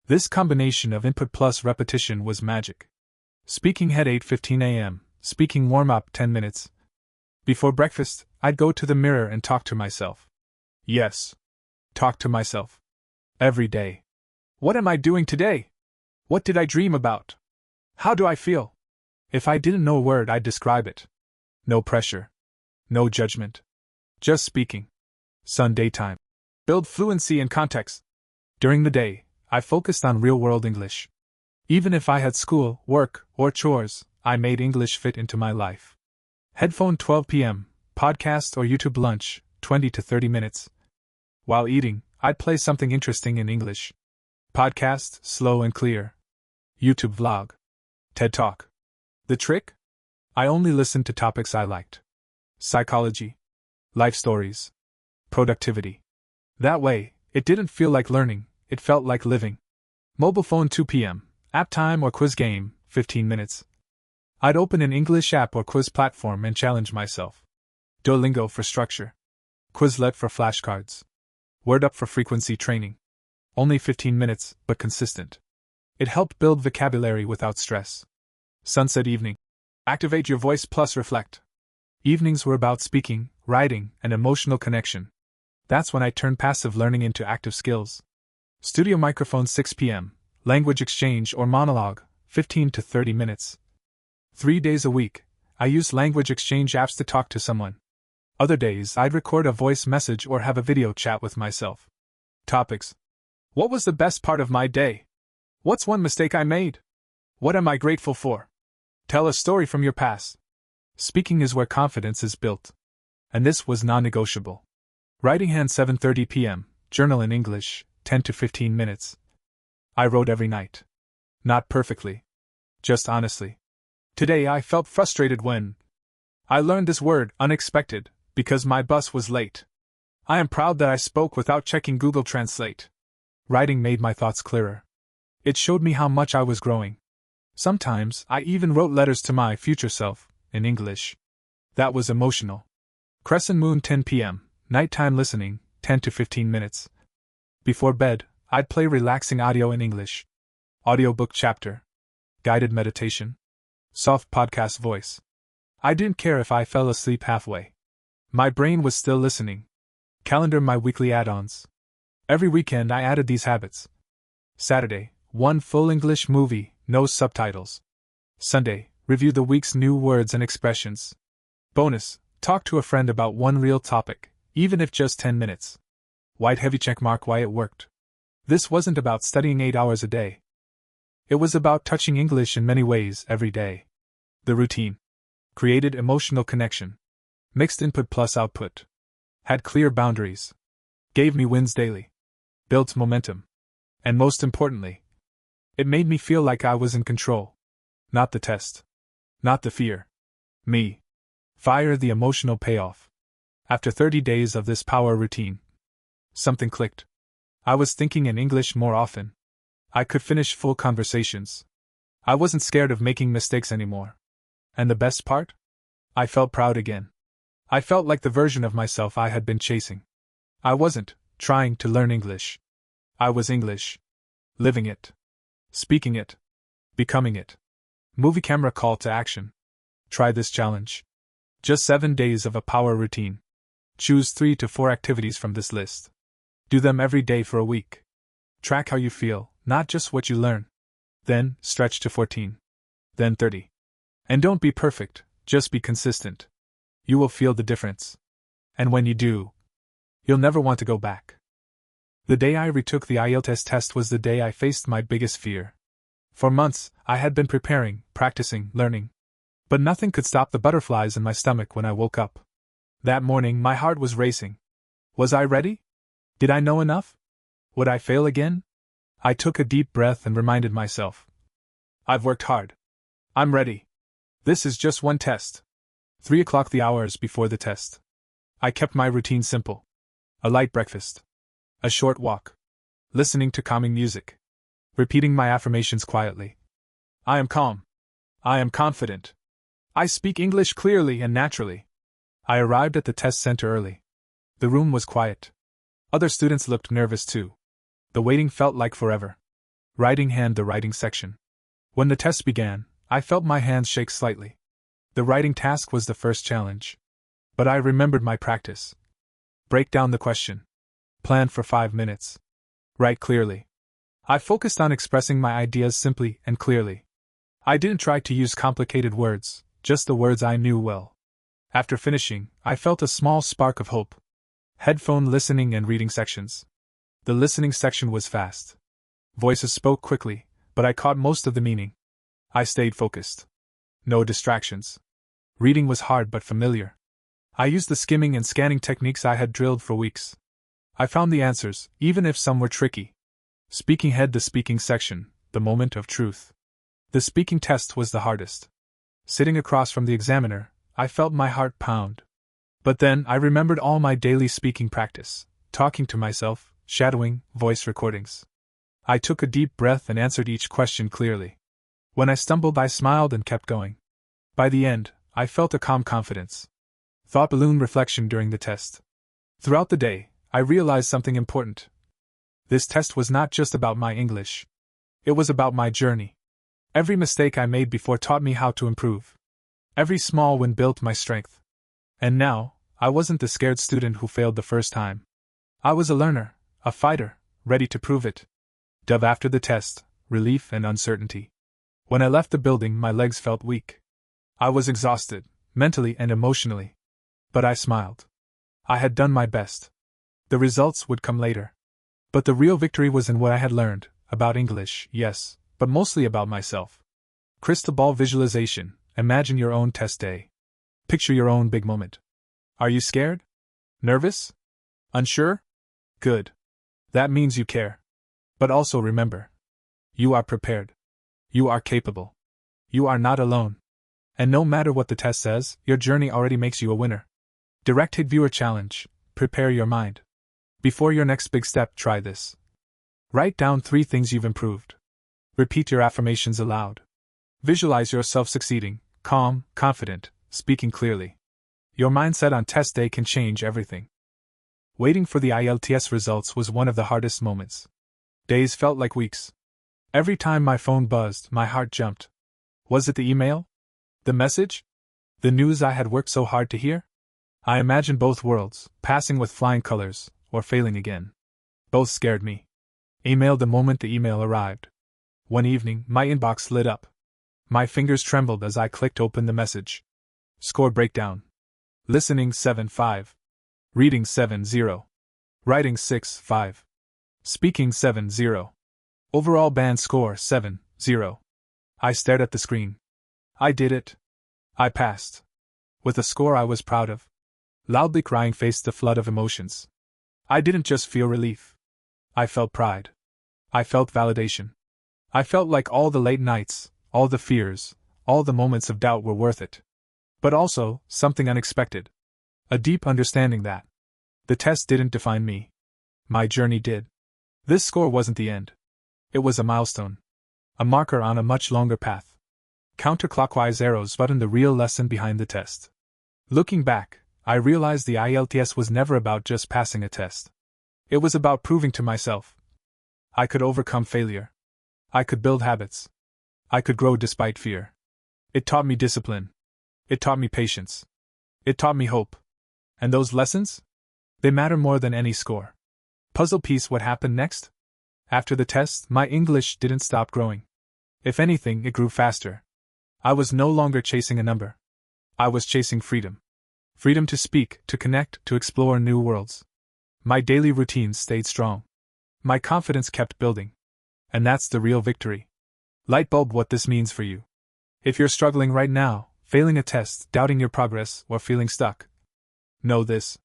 This combination of input plus repetition was magic. Speaking head 8:15 a.m., speaking warm-up 10 minutes. Before breakfast, I'd go to the mirror and talk to myself. Yes. Talk to myself. Every day. What am I doing today? What did I dream about? How do I feel? If I didn't know a word, I'd describe it. No pressure. No judgment. Just speaking. Sunday time. Build fluency and context. During the day, I focused on real-world English. Even if I had school, work, or chores, I made English fit into my life. Headphone 12 p.m., podcast or YouTube lunch, 20 to 30 minutes. While eating, I'd play something interesting in English. Podcast, slow and clear. YouTube vlog. TED Talk. The trick? I only listened to topics I liked. Psychology. Life stories. Productivity. That way, it didn't feel like learning, it felt like living. Mobile phone 2 p.m., app time or quiz game, 15 minutes. I'd open an English app or quiz platform and challenge myself. Duolingo for structure. Quizlet for flashcards. WordUp for frequency training. Only 15 minutes, but consistent. It helped build vocabulary without stress. Sunset evening. Activate your voice plus reflect. Evenings were about speaking, writing, and emotional connection. That's when I turned passive learning into active skills. Studio microphone 6 p.m., language exchange or monologue, 15 to 30 minutes. 3 days a week, I used language exchange apps to talk to someone. Other days, I'd record a voice message or have a video chat with myself. Topics. What was the best part of my day? What's one mistake I made? What am I grateful for? Tell a story from your past. Speaking is where confidence is built. And this was non-negotiable. Writing hand 7:30 p.m., journal in English, 10 to 15 minutes. I wrote every night. Not perfectly. Just honestly. Today I felt frustrated when I learned this word, unexpected, because my bus was late. I am proud that I spoke without checking Google Translate. Writing made my thoughts clearer. It showed me how much I was growing. Sometimes, I even wrote letters to my future self, in English. That was emotional. Crescent moon 10 p.m., nighttime listening, 10 to 15 minutes. Before bed, I'd play relaxing audio in English. Audiobook chapter. Guided meditation. Soft podcast voice. I didn't care if I fell asleep halfway. My brain was still listening. Calendar my weekly add-ons. Every weekend I added these habits. Saturday, 1 full English movie, no subtitles. Sunday, review the week's new words and expressions. Bonus, talk to a friend about one real topic, even if just 10 minutes. White heavy checkmark why it worked. This wasn't about studying 8 hours a day. It was about touching English in many ways every day. The routine. Created emotional connection. Mixed input plus output. Had clear boundaries. Gave me wins daily. Built momentum. And most importantly, it made me feel like I was in control. Not the test. Not the fear. Me. Fire the emotional payoff. After 30 days of this power routine, something clicked. I was thinking in English more often. I could finish full conversations. I wasn't scared of making mistakes anymore. And the best part? I felt proud again. I felt like the version of myself I had been chasing. I wasn't trying to learn English. I was English. Living it. Speaking it. Becoming it. Movie camera call to action. Try this challenge. Just 7 days of a power routine. Choose 3 to 4 activities from this list. Do them every day for a week. Track how you feel, not just what you learn. Then, stretch to 14. Then 30. And don't be perfect, just be consistent. You will feel the difference. And when you do, you'll never want to go back. The day I retook the IELTS test was the day I faced my biggest fear. For months, I had been preparing, practicing, learning. But nothing could stop the butterflies in my stomach when I woke up. That morning, my heart was racing. Was I ready? Did I know enough? Would I fail again? I took a deep breath and reminded myself. I've worked hard. I'm ready. This is just one test. 3 o'clock the hours before the test. I kept my routine simple. A light breakfast. A short walk. Listening to calming music. Repeating my affirmations quietly. I am calm. I am confident. I speak English clearly and naturally. I arrived at the test center early. The room was quiet. Other students looked nervous too. The waiting felt like forever. Writing hand the writing section. When the test began, I felt my hands shake slightly. The writing task was the first challenge. But I remembered my practice. Break down the question. Plan for 5 minutes. Write clearly. I focused on expressing my ideas simply and clearly. I didn't try to use complicated words, just the words I knew well. After finishing, I felt a small spark of hope. Headphone listening and reading sections. The listening section was fast. Voices spoke quickly, but I caught most of the meaning. I stayed focused. No distractions. Reading was hard but familiar. I used the skimming and scanning techniques I had drilled for weeks. I found the answers, even if some were tricky. Speaking head the speaking section, the moment of truth. The speaking test was the hardest. Sitting across from the examiner, I felt my heart pound. But then I remembered all my daily speaking practice, talking to myself, shadowing, voice recordings. I took a deep breath and answered each question clearly. When I stumbled, I smiled and kept going. By the end, I felt a calm confidence. Thought balloon reflection during the test. Throughout the day, I realized something important. This test was not just about my English. It was about my journey. Every mistake I made before taught me how to improve. Every small win built my strength. And now, I wasn't the scared student who failed the first time. I was a learner, a fighter, ready to prove it. Dove after the test, relief and uncertainty. When I left the building, my legs felt weak. I was exhausted, mentally and emotionally. But I smiled. I had done my best. The results would come later. But the real victory was in what I had learned, about English, yes, but mostly about myself. Crystal ball visualization. Imagine your own test day. Picture your own big moment. Are you scared? Nervous? Unsure? Good. That means you care. But also remember. You are prepared. You are capable. You are not alone. And no matter what the test says, your journey already makes you a winner. Direct hit viewer challenge. prepare your mind. Before your next big step, try this. Write down 3 things you've improved. Repeat your affirmations aloud. Visualize yourself succeeding, calm, confident, speaking clearly. Your mindset on test day can change everything. Waiting for the IELTS results was one of the hardest moments. Days felt like weeks. Every time my phone buzzed, my heart jumped. Was it the email? The message? The news I had worked so hard to hear? I imagined both worlds, passing with flying colors, or failing again. Both scared me. Emailed the moment the email arrived. One evening, my inbox lit up. My fingers trembled as I clicked open the message. Score breakdown. Listening 7-5. Reading 7-0. Writing 6-5. Speaking 7-0. Overall band score 7-0. I stared at the screen. I did it. I passed. With a score I was proud of. Loudly crying faced the flood of emotions. I didn't just feel relief. I felt pride. I felt validation. I felt like all the late nights, all the fears, all the moments of doubt were worth it. But also, something unexpected. A deep understanding that the test didn't define me. My journey did. This score wasn't the end. It was a milestone. A marker on a much longer path. Counterclockwise arrows button the real lesson behind the test. Looking back, I realized the IELTS was never about just passing a test. It was about proving to myself I could overcome failure. I could build habits. I could grow despite fear. It taught me discipline. It taught me patience. It taught me hope. And those lessons? They matter more than any score. Puzzle piece: what happened next? After the test, my English didn't stop growing. If anything, it grew faster. I was no longer chasing a number. I was chasing freedom. Freedom to speak, to connect, to explore new worlds. My daily routines stayed strong. My confidence kept building. And that's the real victory. Lightbulb: what this means for you. If you're struggling right now, failing a test, doubting your progress, or feeling stuck, know this.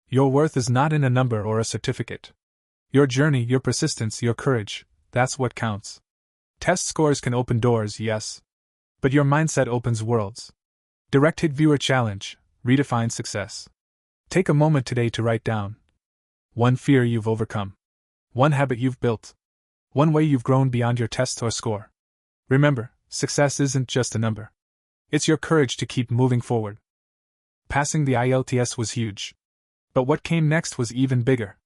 Your worth is not in a number or a certificate. Your journey, your persistence, your courage, that's what counts. Test scores can open doors, yes. But your mindset opens worlds. Direct Hit Viewer Challenge. Redefine success. Take a moment today to write down one fear you've overcome, one habit you've built, one way you've grown beyond your test or score. Remember, success isn't just a number. It's your courage to keep moving forward. Passing the IELTS was huge. But what came next was even bigger.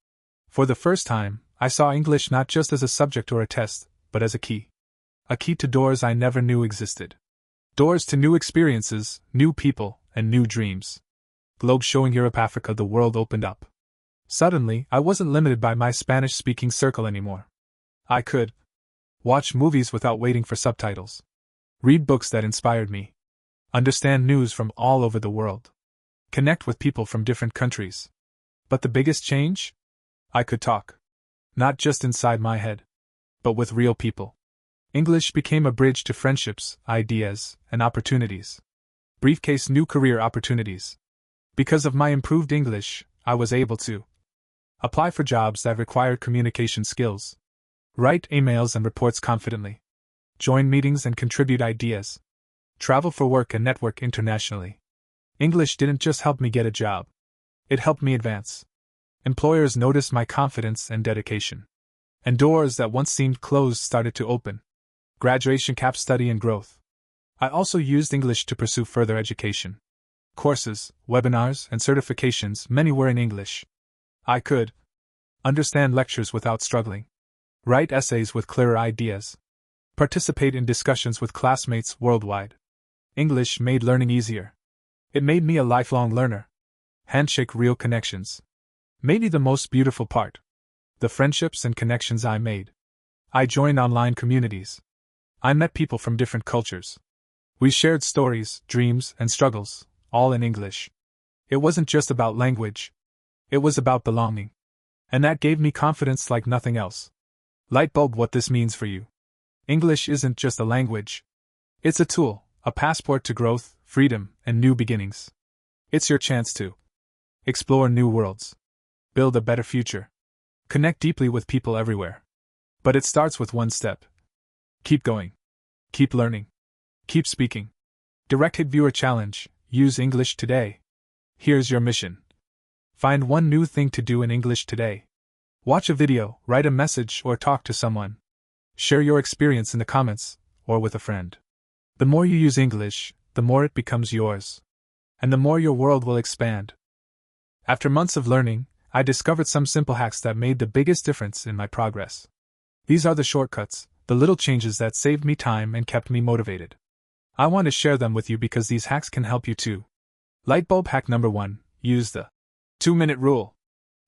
For the first time, I saw English not just as a subject or a test, but as a key. A key to doors I never knew existed. Doors to new experiences, new people, and new dreams. Globe showing Europe, Africa, the world opened up. Suddenly, I wasn't limited by my Spanish-speaking circle anymore. I could watch movies without waiting for subtitles. Read books that inspired me. Understand news from all over the world. Connect with people from different countries. But the biggest change? I could talk. Not just inside my head, but with real people. English became a bridge to friendships, ideas, and opportunities. Briefcase: new career opportunities. Because of my improved English, I was able to apply for jobs that required communication skills, write emails and reports confidently, join meetings and contribute ideas, travel for work and network internationally. English didn't just help me get a job. It helped me advance. Employers noticed my confidence and dedication. And doors that once seemed closed started to open. Graduation, cap study, and growth. I also used English to pursue further education. Courses, webinars, and certifications, many were in English. I could understand lectures without struggling, write essays with clearer ideas, participate in discussions with classmates worldwide. English made learning easier. It made me a lifelong learner. Handshake: real connections. Maybe the most beautiful part. The friendships and connections I made. I joined online communities. I met people from different cultures. We shared stories, dreams, and struggles, all in English. It wasn't just about language. It was about belonging. And that gave me confidence like nothing else. Lightbulb: what this means for you. English isn't just a language. It's a tool, a passport to growth, freedom, and new beginnings. It's your chance to explore new worlds, build a better future, connect deeply with people everywhere. But it starts with one step. Keep going. Keep learning. Keep speaking. Direct Hit Viewer Challenge. Use English today. Here's your mission. Find one new thing to do in English today. Watch a video, write a message, or talk to someone. Share your experience in the comments, or with a friend. The more you use English, the more it becomes yours. And the more your world will expand. After months of learning, I discovered some simple hacks that made the biggest difference in my progress. These are the shortcuts, the little changes that saved me time and kept me motivated. I want to share them with you because these hacks can help you too. Lightbulb hack number 1. Use the 2-minute rule.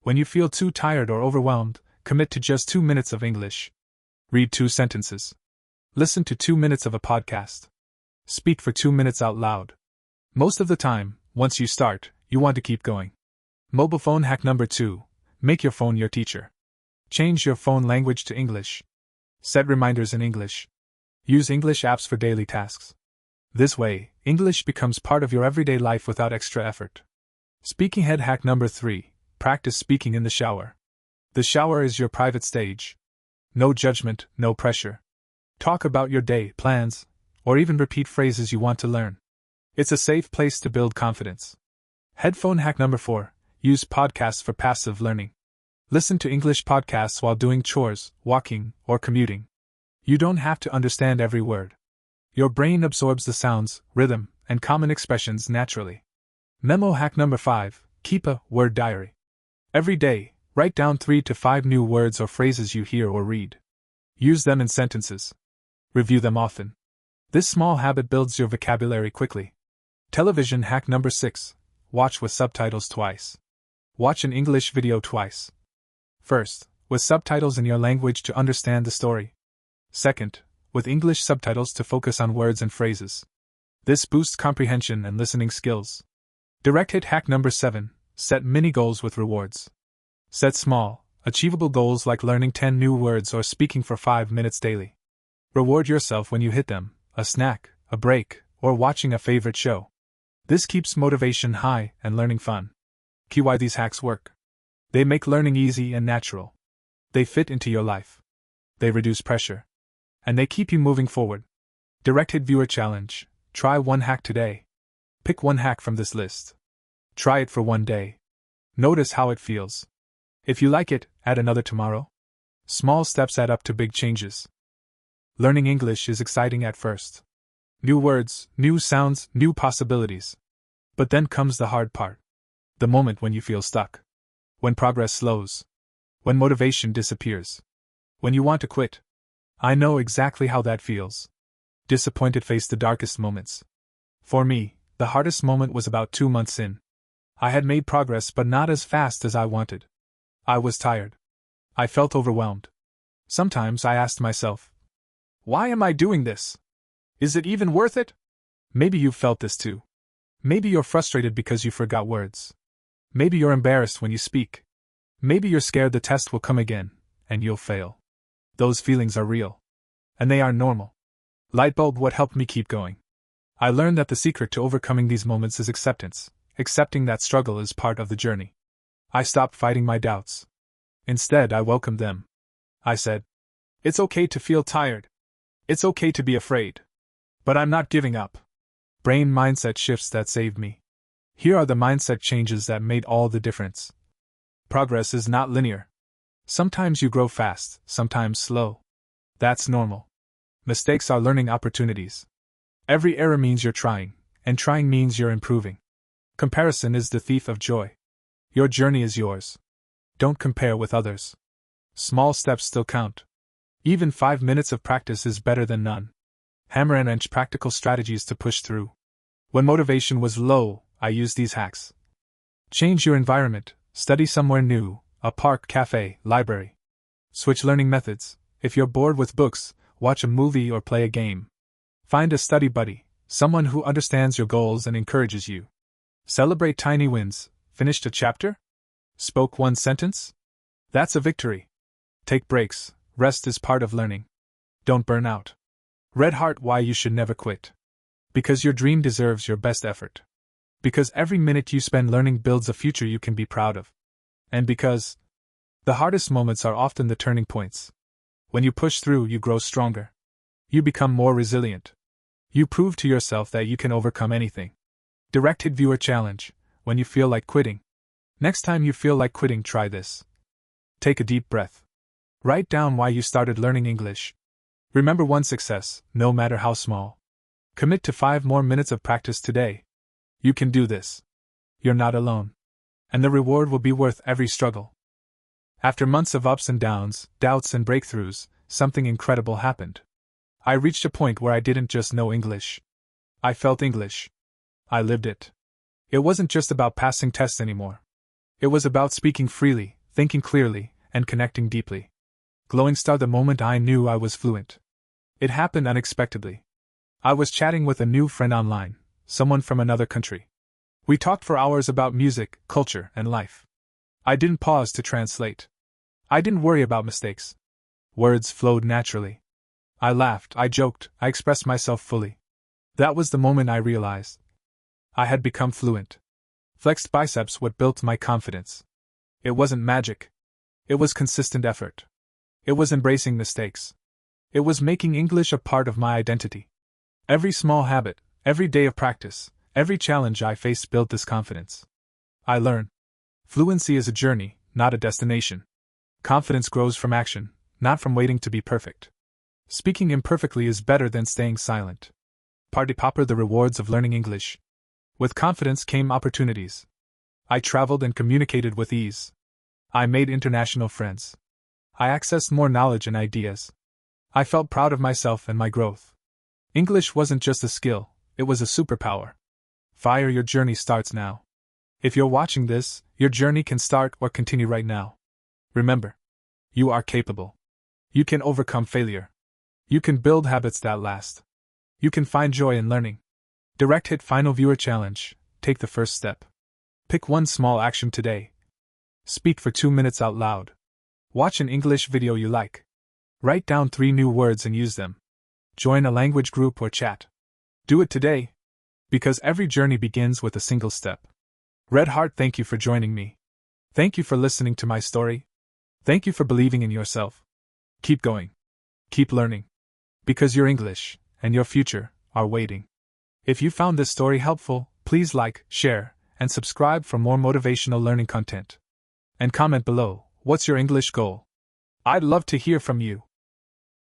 When you feel too tired or overwhelmed, commit to just 2 minutes of English. Read 2 sentences. Listen to 2 minutes of a podcast. Speak for 2 minutes out loud. Most of the time, once you start, you want to keep going. Mobile phone hack number 2. Make your phone your teacher. Change your phone language to English. Set reminders in English. Use English apps for daily tasks. This way, English becomes part of your everyday life without extra effort. Speaking head hack number 3. Practice speaking in the shower. The shower is your private stage. No judgment, no pressure. Talk about your day, plans, or even repeat phrases you want to learn. It's a safe place to build confidence. Headphone hack number 4. Use podcasts for passive learning. Listen to English podcasts while doing chores, walking, or commuting. You don't have to understand every word. Your brain absorbs the sounds, rhythm, and common expressions naturally. Memo hack number 5. Keep a word diary. Every day, write down 3 to 5 new words or phrases you hear or read. Use them in sentences. Review them often. This small habit builds your vocabulary quickly. Television hack number 6. Watch with subtitles twice. Watch an English video twice. First, with subtitles in your language to understand the story. Second, with English subtitles to focus on words and phrases. This boosts comprehension and listening skills. Direct hit hack number 7. Set mini goals with rewards. Set small, achievable goals like learning 10 new words or speaking for 5 minutes daily. Reward yourself when you hit them, a snack, a break, or watching a favorite show. This keeps motivation high and learning fun. Key why these hacks work. They make learning easy and natural. They fit into your life. They reduce pressure. And they keep you moving forward. Direct hit viewer challenge. Try one hack today. Pick one hack from this list. Try it for one day. Notice how it feels. If you like it, add another tomorrow. Small steps add up to big changes. Learning English is exciting at first. New words, new sounds, new possibilities. But then comes the hard part. The moment when you feel stuck. When progress slows. When motivation disappears. When you want to quit. I know exactly how that feels. Disappointed face the darkest moments. For me, the hardest moment was about 2 months in. I had made progress but not as fast as I wanted. I was tired. I felt overwhelmed. Sometimes I asked myself, why am I doing this? Is it even worth it? Maybe you've felt this too. Maybe you're frustrated because you forgot words. Maybe you're embarrassed when you speak. Maybe you're scared the test will come again, and you'll fail. Those feelings are real. And they are normal. Lightbulb what helped me keep going. I learned that the secret to overcoming these moments is acceptance, accepting that struggle is part of the journey. I stopped fighting my doubts. Instead, I welcomed them. I said, it's okay to feel tired. It's okay to be afraid. But I'm not giving up. Brain mindset shifts that saved me. Here are the mindset changes that made all the difference. Progress is not linear. Sometimes you grow fast, sometimes slow. That's normal. Mistakes are learning opportunities. Every error means you're trying, and trying means you're improving. Comparison is the thief of joy. Your journey is yours. Don't compare with others. Small steps still count. Even 5 minutes of practice is better than none. Hammer and wrench practical strategies to push through. When motivation was low, I used these hacks. Change your environment, study somewhere new, a park, cafe, library. Switch learning methods. If you're bored with books, watch a movie or play a game. Find a study buddy, someone who understands your goals and encourages you. Celebrate tiny wins. Finished a chapter? Spoke one sentence? That's a victory. Take breaks. Rest is part of learning. Don't burn out. Red Heart why you should never quit. Because your dream deserves your best effort. Because every minute you spend learning builds a future you can be proud of. And because the hardest moments are often the turning points. When you push through, you grow stronger. You become more resilient. You prove to yourself that you can overcome anything. Direct hit viewer challenge. When you feel like quitting. Next time you feel like quitting, try this. Take a deep breath. Write down why you started learning English. Remember one success, no matter how small. Commit to 5 more minutes of practice today. You can do this. You're not alone. And the reward will be worth every struggle. After months of ups and downs, doubts and breakthroughs, something incredible happened. I reached a point where I didn't just know English. I felt English. I lived it. It wasn't just about passing tests anymore. It was about speaking freely, thinking clearly, and connecting deeply. Glowing star the moment I knew I was fluent. It happened unexpectedly. I was chatting with a new friend online, someone from another country. We talked for hours about music, culture, and life. I didn't pause to translate. I didn't worry about mistakes. Words flowed naturally. I laughed, I joked, I expressed myself fully. That was the moment I realized I had become fluent. Flexed biceps what built my confidence. It wasn't magic. It was consistent effort. It was embracing mistakes. It was making English a part of my identity. Every small habit, every day of practice, every challenge I faced built this confidence. I learned. Fluency is a journey, not a destination. Confidence grows from action, not from waiting to be perfect. Speaking imperfectly is better than staying silent. Party popper, the rewards of learning English. With confidence came opportunities. I traveled and communicated with ease. I made international friends. I accessed more knowledge and ideas. I felt proud of myself and my growth. English wasn't just a skill, it was a superpower. Fire, your journey starts now. If you're watching this, your journey can start or continue right now. Remember, you are capable. You can overcome failure. You can build habits that last. You can find joy in learning. Direct hit final viewer challenge. Take the first step. Pick one small action today. Speak for 2 minutes out loud. Watch an English video you like. Write down 3 new words and use them. Join a language group or chat. Do it today. Because every journey begins with a single step. Red Heart, thank you for joining me. Thank you for listening to my story. Thank you for believing in yourself. Keep going. Keep learning. Because your English and your future are waiting. If you found this story helpful, please like, share, and subscribe for more motivational learning content. And comment below, what's your English goal? I'd love to hear from you.